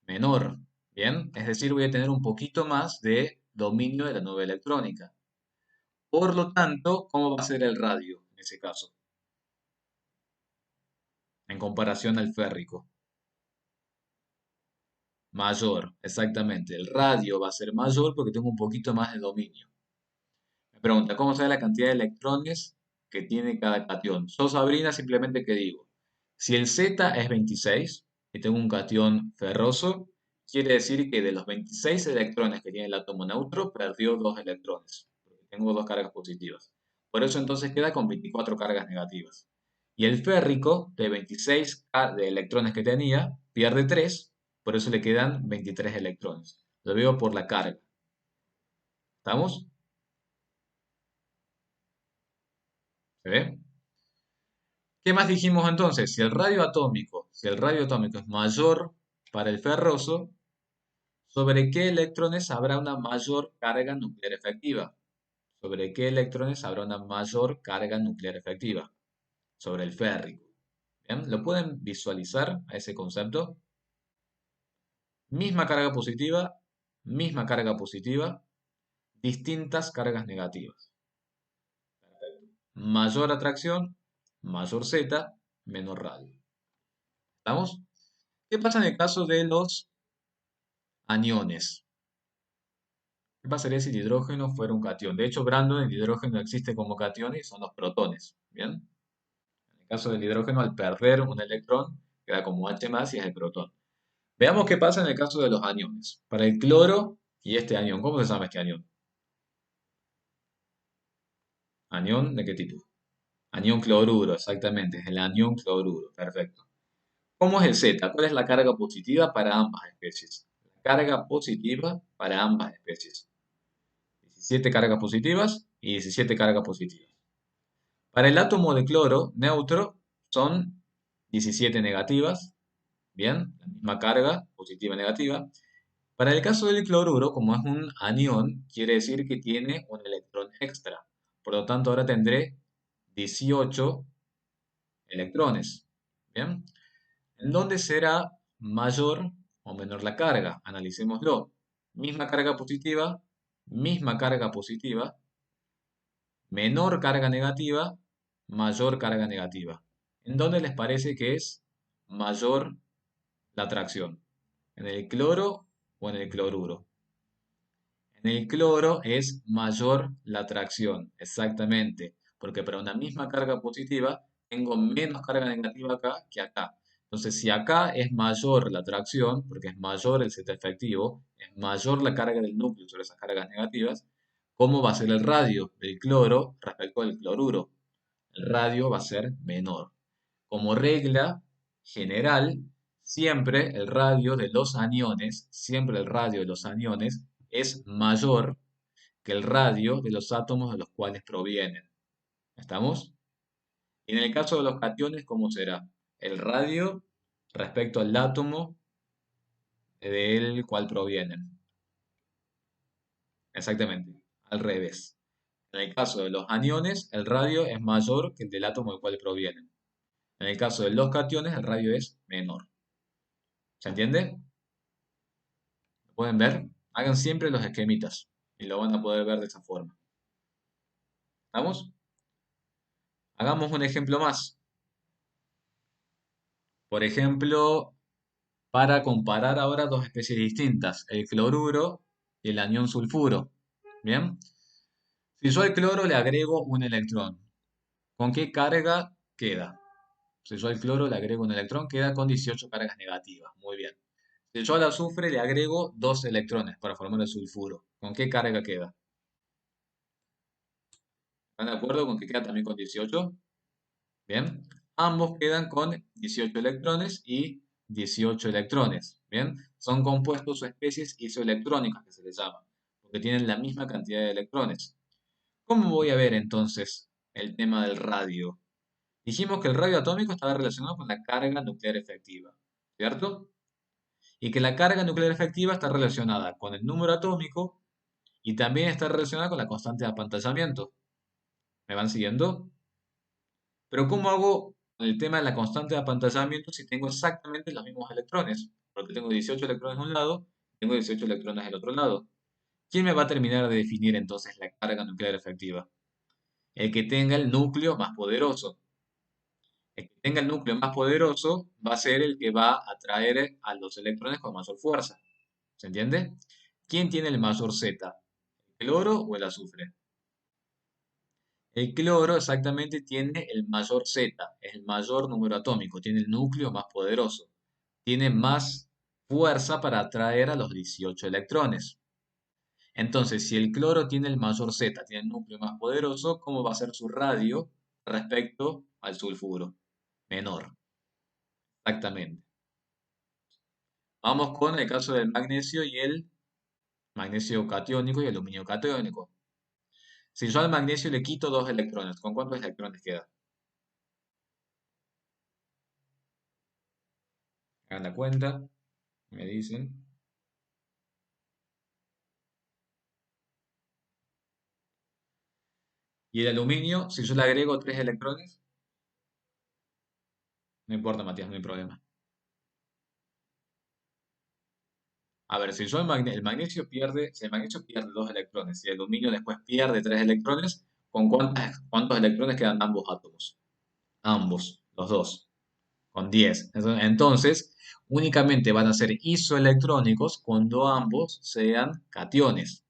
Menor. Bien, es decir, voy a tener un poquito más de dominio de la nube electrónica. Por lo tanto, ¿cómo va a ser el radio en ese caso? En comparación al férrico. Mayor, exactamente. El radio va a ser mayor porque tengo un poquito más de dominio. Me pregunta, ¿cómo sabe la cantidad de electrones que tiene cada catión? Yo, Sabrina, simplemente que digo, si el Z es 26 y tengo un catión ferroso, quiere decir que de los 26 electrones que tiene el átomo neutro, perdió 2 electrones, porque tengo 2 cargas positivas. Por eso entonces queda con 24 cargas negativas. Y el férrico, de 26 de electrones que tenía, pierde 3, por eso le quedan 23 electrones. Lo veo por la carga. ¿Estamos? ¿Se ve? ¿Qué más dijimos entonces? Si el radio atómico es mayor para el ferroso, ¿sobre qué electrones habrá una mayor carga nuclear efectiva? ¿Sobre qué electrones habrá una mayor carga nuclear efectiva? Sobre el férrico. ¿Bien? ¿Lo pueden visualizar a ese concepto? Misma carga positiva, distintas cargas negativas. Mayor atracción, mayor Z, menor radio. ¿Estamos? ¿Qué pasa en el caso de los aniones? ¿Qué pasaría si el hidrógeno fuera un catión? De hecho, Brandon, el hidrógeno existe como catión y son los protones. ¿Bien? En el caso del hidrógeno, al perder un electrón, queda como H más y es el protón. Veamos qué pasa en el caso de los aniones. Para el cloro y este anión, ¿cómo se llama este anión? ¿Anión de qué tipo? Anión cloruro, exactamente, es el anión cloruro, perfecto. ¿Cómo es el Z? ¿Cuál es la carga positiva para ambas especies? La carga positiva para ambas especies. 17 cargas positivas y 17 cargas positivas. Para el átomo de cloro neutro son 17 negativas, bien, la misma carga, positiva y negativa. Para el caso del cloruro, como es un anión, quiere decir que tiene un electrón extra. Por lo tanto, ahora tendré 18 electrones. Bien, ¿en dónde será mayor o menor la carga? Analicémoslo. Misma carga positiva, menor carga negativa, mayor carga negativa. ¿En dónde les parece que es mayor la atracción? ¿En el cloro o en el cloruro? En el cloro es mayor la atracción, exactamente, porque para una misma carga positiva tengo menos carga negativa acá que acá. Entonces, si acá es mayor la atracción, porque es mayor el Z efectivo, es mayor la carga del núcleo sobre esas cargas negativas, ¿cómo va a ser el radio del cloro respecto al cloruro? El radio va a ser menor. Como regla general, siempre el radio de los aniones es mayor que el radio de los átomos de los cuales provienen. ¿Estamos? Y en el caso de los cationes, ¿cómo será? El radio respecto al átomo del cual provienen. Exactamente, al revés. En el caso de los aniones, el radio es mayor que el del átomo del cual provienen. En el caso de los cationes, el radio es menor. ¿Se entiende? ¿Lo pueden ver? Hagan siempre los esquemitas y lo van a poder ver de esa forma. ¿Estamos? Hagamos un ejemplo más. Por ejemplo, para comparar ahora dos especies distintas, el cloruro y el anión sulfuro. ¿Bien? Si yo al cloro le agrego un electrón, ¿con qué carga queda? Si yo al cloro le agrego un electrón, queda con 18 cargas negativas. Muy bien. Si yo al azufre le agrego dos electrones para formar el sulfuro, ¿con qué carga queda? ¿Están de acuerdo con que queda también con 18? Bien. Ambos quedan con 18 electrones y 18 electrones. Bien. Son compuestos o especies isoelectrónicas que se les llama, porque tienen la misma cantidad de electrones. ¿Cómo voy a ver entonces el tema del radio? Dijimos que el radio atómico estaba relacionado con la carga nuclear efectiva, ¿cierto? Y que la carga nuclear efectiva está relacionada con el número atómico y también está relacionada con la constante de apantallamiento. ¿Me van siguiendo? Pero ¿cómo hago con el tema de la constante de apantallamiento si tengo exactamente los mismos electrones? Porque tengo 18 electrones de un lado, tengo 18 electrones del otro lado. ¿Quién me va a terminar de definir entonces la carga nuclear efectiva? El que tenga el núcleo más poderoso. El que tenga el núcleo más poderoso va a ser el que va a atraer a los electrones con mayor fuerza. ¿Se entiende? ¿Quién tiene el mayor Z? ¿El cloro o el azufre? El cloro exactamente tiene el mayor Z, es el mayor número atómico, tiene el núcleo más poderoso, tiene más fuerza para atraer a los 18 electrones. Entonces, si el cloro tiene el mayor Z, tiene el núcleo más poderoso, ¿cómo va a ser su radio respecto al sulfuro? Menor, exactamente. Vamos con el caso del magnesio y el magnesio catiónico y el aluminio catiónico. Si yo al magnesio le quito dos electrones, ¿con cuántos electrones queda? Hagan la cuenta, me dicen. Y el aluminio, si yo le agrego tres electrones, no importa, Matías, no hay problema. A ver, si yo el magnesio pierde, si el magnesio pierde dos electrones y el aluminio después pierde tres electrones, ¿con cuántos electrones quedan ambos átomos? Ambos, los dos, con 10. Entonces, únicamente van a ser isoelectrónicos cuando ambos sean cationes.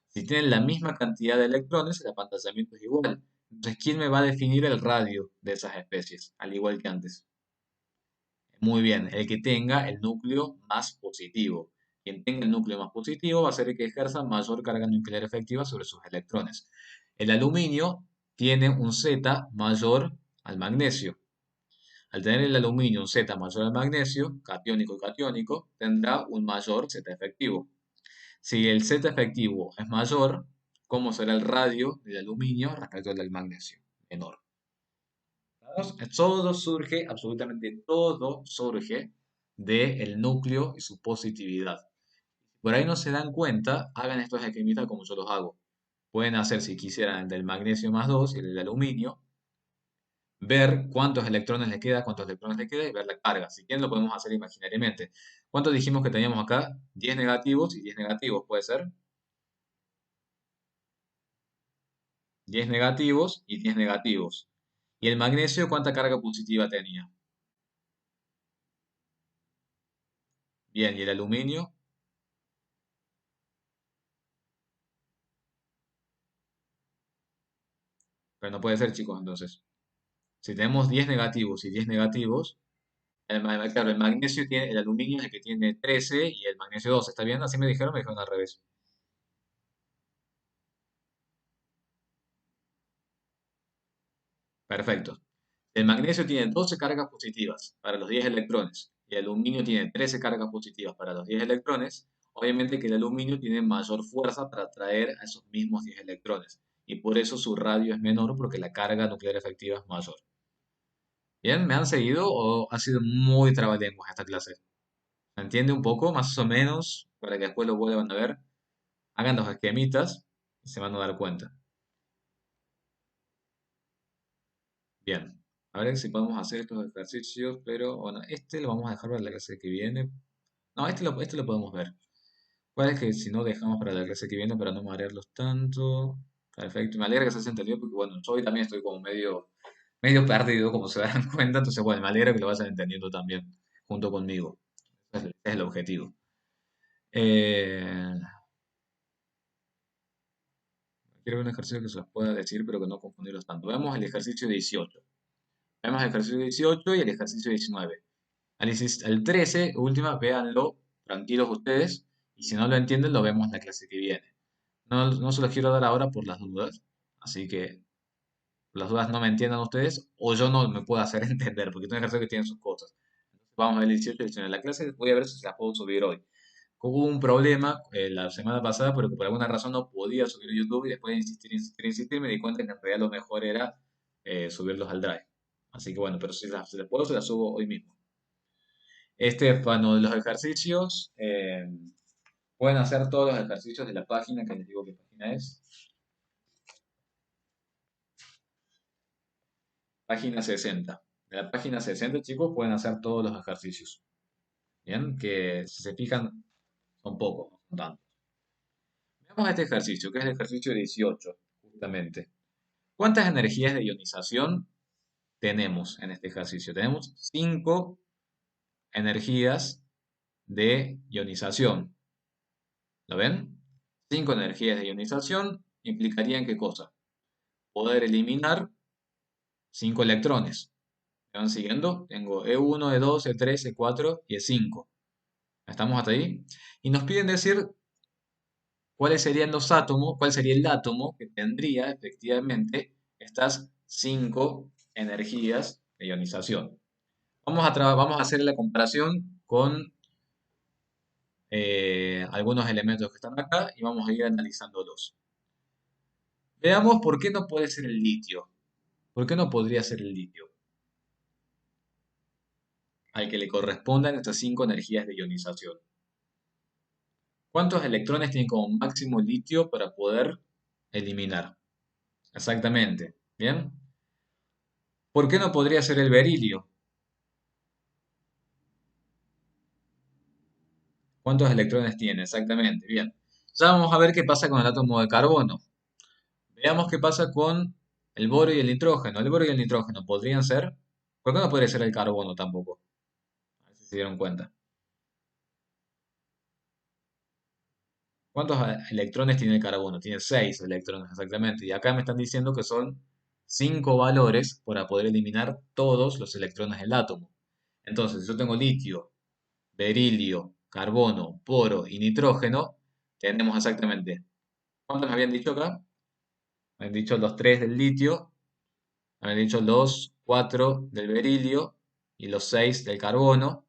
Si tienen la misma cantidad de electrones, el apantallamiento es igual. Entonces, ¿quién me va a definir el radio de esas especies? Al igual que antes. Muy bien, el que tenga el núcleo más positivo. Quien tenga el núcleo más positivo va a ser el que ejerza mayor carga nuclear efectiva sobre sus electrones. El aluminio tiene un Z mayor al magnesio. Al tener el aluminio un Z mayor al magnesio, catiónico y catiónico, tendrá un mayor Z efectivo. Si el Z efectivo es mayor, ¿cómo será el radio del aluminio respecto al del magnesio? Menor. Todo surge, absolutamente todo surge del núcleo y su positividad. Por ahí no se dan cuenta, hagan estos esquemitas como yo los hago. Pueden hacer, si quisieran, el del magnesio más 2 y el del aluminio, ver cuántos electrones le queda, cuántos electrones le queda y ver la carga. Si quieren, lo podemos hacer imaginariamente. ¿Cuántos dijimos que teníamos acá? 10 negativos y 10 negativos, ¿puede ser? 10 negativos y 10 negativos. ¿Y el magnesio cuánta carga positiva tenía? Bien, ¿y el aluminio? Pero no puede ser, chicos, entonces. Si tenemos 10 negativos y 10 negativos, claro, el magnesio tiene, el aluminio es el que tiene 13 y el magnesio 12. ¿Está bien? Así me dijeron al revés. Perfecto. El magnesio tiene 12 cargas positivas para los 10 electrones y el aluminio tiene 13 cargas positivas para los 10 electrones. Obviamente que el aluminio tiene mayor fuerza para atraer a esos mismos 10 electrones y por eso su radio es menor porque la carga nuclear efectiva es mayor. ¿Bien? ¿Me han seguido o ha sido muy trabalenguas esta clase? ¿Se entiende un poco, más o menos, para que después lo vuelvan a ver? Hagan los esquemitas y se van a dar cuenta. Bien. A ver si podemos hacer estos ejercicios, pero bueno, este lo vamos a dejar para la clase que viene. No, este lo podemos ver. Puede que si no dejamos para la clase que viene para no marearlos tanto. Perfecto, me alegra que se haya entendido porque bueno, yo hoy también estoy como medio perdido, como se dan cuenta, entonces bueno, me alegra que lo vayan entendiendo también junto conmigo. Ese es el objetivo. Eh, quiero ver un ejercicio que se los pueda decir, pero que no confundirlos tanto. Veamos el ejercicio 18. Vemos el ejercicio 18 y el ejercicio 19. Al 13, última, véanlo, tranquilos ustedes, y si no lo entienden, lo vemos en la clase que viene. No, no se los quiero dar ahora por las dudas, así que por las dudas no me entiendan ustedes, o yo no me puedo hacer entender, porque es un ejercicio que tiene sus cosas. Entonces, vamos a ver el 18 y el 19. La clase voy a ver si se la puedo subir hoy. Hubo un problema la semana pasada, porque por alguna razón no podía subir a YouTube y después de insistir, insistir, insistir, me di cuenta que en realidad lo mejor era subirlos al Drive. Así que bueno, pero si las puedo, se las subo hoy mismo. Este es uno de los ejercicios. Pueden hacer todos los ejercicios de la página, que les digo qué página es. Página 60. De la página 60, chicos, pueden hacer todos los ejercicios. Bien, que si se fijan, son pocos, no son tantos. Veamos este ejercicio, que es el ejercicio 18, justamente. ¿Cuántas energías de ionización tenemos en este ejercicio? Tenemos 5 energías de ionización. ¿Lo ven? 5 energías de ionización implicarían ¿qué cosa? Poder eliminar 5 electrones. ¿Me van siguiendo? Tengo E1, E2, E3, E4 y E5. ¿Estamos hasta ahí? Y nos piden decir cuáles serían los átomos, cuál sería el átomo que tendría efectivamente estas 5 energías de ionización. Vamos a hacer la comparación con algunos elementos que están acá y vamos a ir analizándolos. Veamos por qué no puede ser el litio. ¿Por qué no podría ser el litio? Al que le correspondan estas 5 energías de ionización. ¿Cuántos electrones tiene como máximo litio para poder eliminar? Exactamente. ¿Bien? ¿Por qué no podría ser el berilio? ¿Cuántos electrones tiene? Exactamente. Bien. Ya vamos a ver qué pasa con el átomo de carbono. Veamos qué pasa con el boro y el nitrógeno. El boro y el nitrógeno podrían ser. ¿Por qué no podría ser el carbono tampoco? A ver si se dieron cuenta. ¿Cuántos electrones tiene el carbono? Tiene 6 electrones exactamente. Y acá me están diciendo que son 5 valores para poder eliminar todos los electrones del átomo. Entonces, si yo tengo litio, berilio, carbono, boro y nitrógeno, tenemos exactamente. ¿Cuántos me habían dicho acá? Me habían dicho los 3 del litio, me habían dicho los 4 del berilio y los 6 del carbono.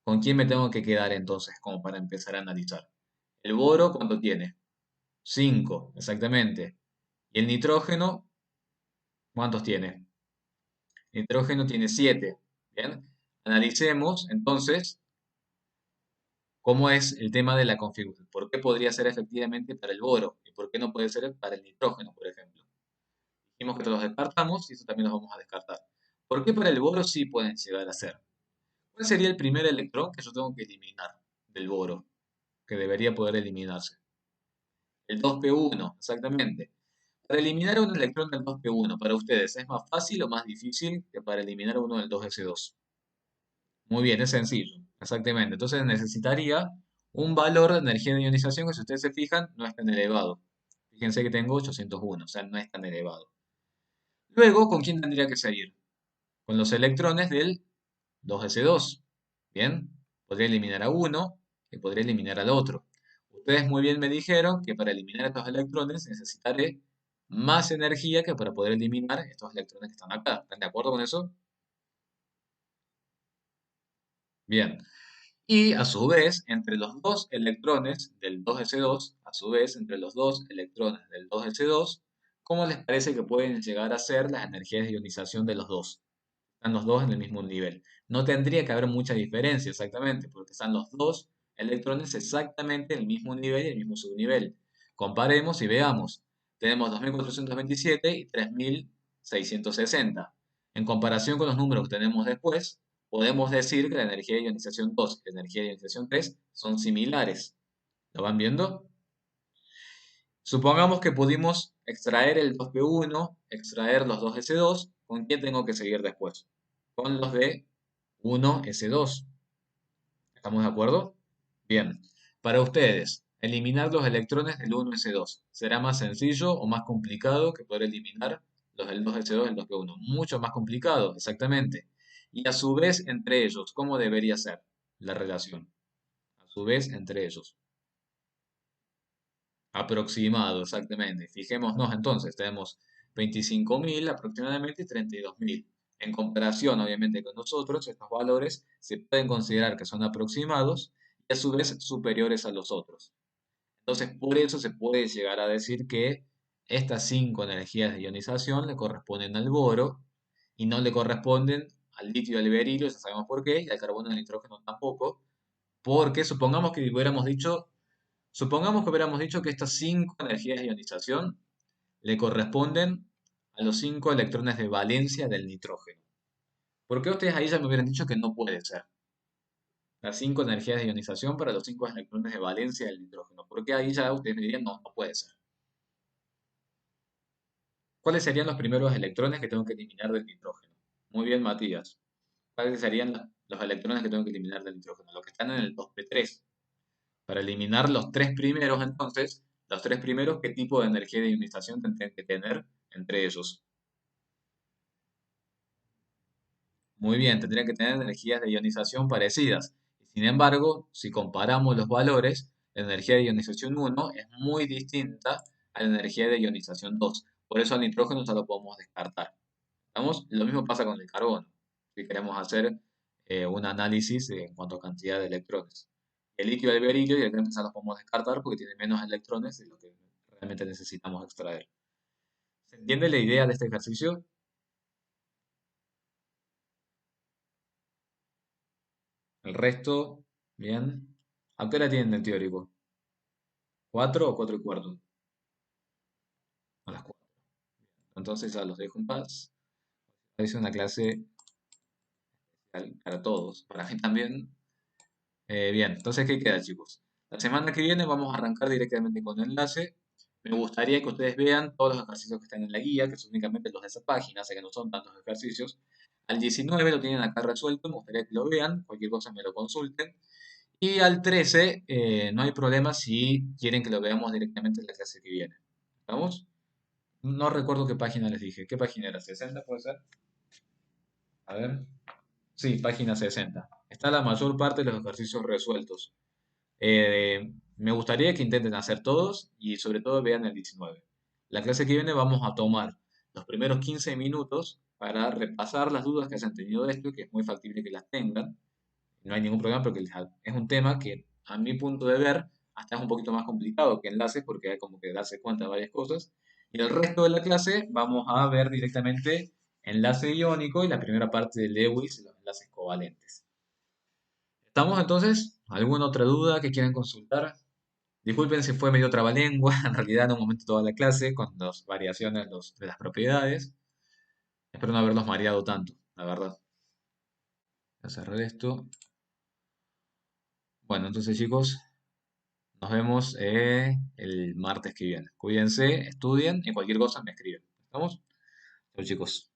¿Con quién me tengo que quedar entonces como para empezar a analizar? El boro, ¿cuánto tiene? 5 exactamente. ¿Y el nitrógeno? ¿Cuántos tiene? El nitrógeno tiene 7. Bien. Analicemos entonces cómo es el tema de la configuración. ¿Por qué podría ser efectivamente para el boro? ¿Y por qué no puede ser para el nitrógeno, por ejemplo? Dijimos que los descartamos y eso también los vamos a descartar. ¿Por qué para el boro sí pueden llegar a ser? ¿Cuál sería el primer electrón que yo tengo que eliminar del boro? Que debería poder eliminarse. El 2p1, exactamente. Para eliminar un electrón del 2p1, para ustedes, ¿es más fácil o más difícil que para eliminar uno del 2s2? Muy bien, es sencillo, exactamente. Entonces necesitaría un valor de energía de ionización que si ustedes se fijan no es tan elevado. Fíjense que tengo 801, o sea, no es tan elevado. Luego, ¿con quién tendría que seguir? Con los electrones del 2s2. Bien, podría eliminar a uno y podría eliminar al otro. Ustedes muy bien me dijeron que para eliminar estos electrones necesitaré más energía que para poder eliminar estos electrones que están acá. ¿Están de acuerdo con eso? Bien. Y a su vez, entre los dos electrones del 2s2, a su vez, entre los dos electrones del 2s2, ¿cómo les parece que pueden llegar a ser las energías de ionización de los dos? Están los dos en el mismo nivel. No tendría que haber mucha diferencia exactamente, porque están los dos electrones exactamente en el mismo nivel y el mismo subnivel. Comparemos y veamos. Tenemos 2427 y 3660. En comparación con los números que tenemos después, podemos decir que la energía de ionización 2 y la energía de ionización 3 son similares. ¿Lo van viendo? Supongamos que pudimos extraer el 2p1, extraer los 2s2. ¿Con quién tengo que seguir después? Con los de 1s2. ¿Estamos de acuerdo? Bien. Para ustedes, eliminar los electrones del 1s2. ¿Será más sencillo o más complicado que poder eliminar los del 2s2 y el 2p1? Mucho más complicado, exactamente. Y a su vez, entre ellos, ¿cómo debería ser la relación? A su vez, entre ellos. Aproximado, exactamente. Fijémonos entonces, tenemos 25.000 aproximadamente y 32.000. En comparación, obviamente, con nosotros, estos valores se pueden considerar que son aproximados y a su vez superiores a los otros. Entonces, por eso se puede llegar a decir que estas cinco energías de ionización le corresponden al boro y no le corresponden al litio y al berilio, ya sabemos por qué, y al carbono y al nitrógeno tampoco, porque supongamos que hubiéramos dicho que estas cinco energías de ionización le corresponden a los cinco electrones de valencia del nitrógeno. ¿Por qué ustedes ahí ya me hubieran dicho que no puede ser? Las cinco energías de ionización para los cinco electrones de valencia del nitrógeno. ¿Por qué ahí ya ustedes me dirían no, no puede ser? ¿Cuáles serían los primeros electrones que tengo que eliminar del nitrógeno? Muy bien, Matías. ¿Cuáles serían los electrones que tengo que eliminar del nitrógeno? Los que están en el 2p3. Para eliminar los tres primeros, entonces, los tres primeros, ¿qué tipo de energía de ionización tendrían que tener entre ellos? Muy bien, tendrían que tener energías de ionización parecidas. Sin embargo, si comparamos los valores, la energía de ionización 1 es muy distinta a la energía de ionización 2. Por eso al nitrógeno ya lo podemos descartar. ¿Vamos? Lo mismo pasa con el carbono, si queremos hacer un análisis en cuanto a cantidad de electrones. El litio y el berilio directamente ya los podemos descartar porque tienen menos electrones de lo que realmente necesitamos extraer. ¿Se entiende la idea de este ejercicio? El resto, bien. ¿A qué hora tienen el teórico? ¿Cuatro o cuatro y cuarto? A las cuatro. Entonces ya los dejo en paz. Es una clase para todos, para mí también. Bien, entonces, ¿qué queda, chicos? La semana que viene vamos a arrancar directamente con el enlace. Me gustaría que ustedes vean todos los ejercicios que están en la guía, que son únicamente los de esa página, sé que no son tantos ejercicios. Al 19 lo tienen acá resuelto, me gustaría que lo vean, cualquier cosa me lo consulten. Y al 13 no hay problema si quieren que lo veamos directamente en la clase que viene. ¿Vamos? No recuerdo qué página les dije. ¿Qué página era? ¿60 puede ser? A ver. Sí, página 60. Está la mayor parte de los ejercicios resueltos. Me gustaría que intenten hacer todos y sobre todo vean el 19. La clase que viene vamos a tomar los primeros 15 minutos para repasar las dudas que hayan tenido de esto, que es muy factible que las tengan. No hay ningún problema porque es un tema que a mi punto de ver hasta es un poquito más complicado que enlaces porque hay como que darse cuenta de varias cosas. Y el resto de la clase vamos a ver directamente enlace iónico y la primera parte de Lewis y los enlaces covalentes. ¿Estamos entonces? ¿Alguna otra duda que quieran consultar? Disculpen si fue medio trabalengua, en realidad en un momento toda la clase con las variaciones de las propiedades. Espero no haberlos mareado tanto, la verdad. Voy a cerrar esto. Bueno, entonces chicos, nos vemos el martes que viene. Cuídense, estudien y cualquier cosa me escriben. ¿Estamos? Chao chicos.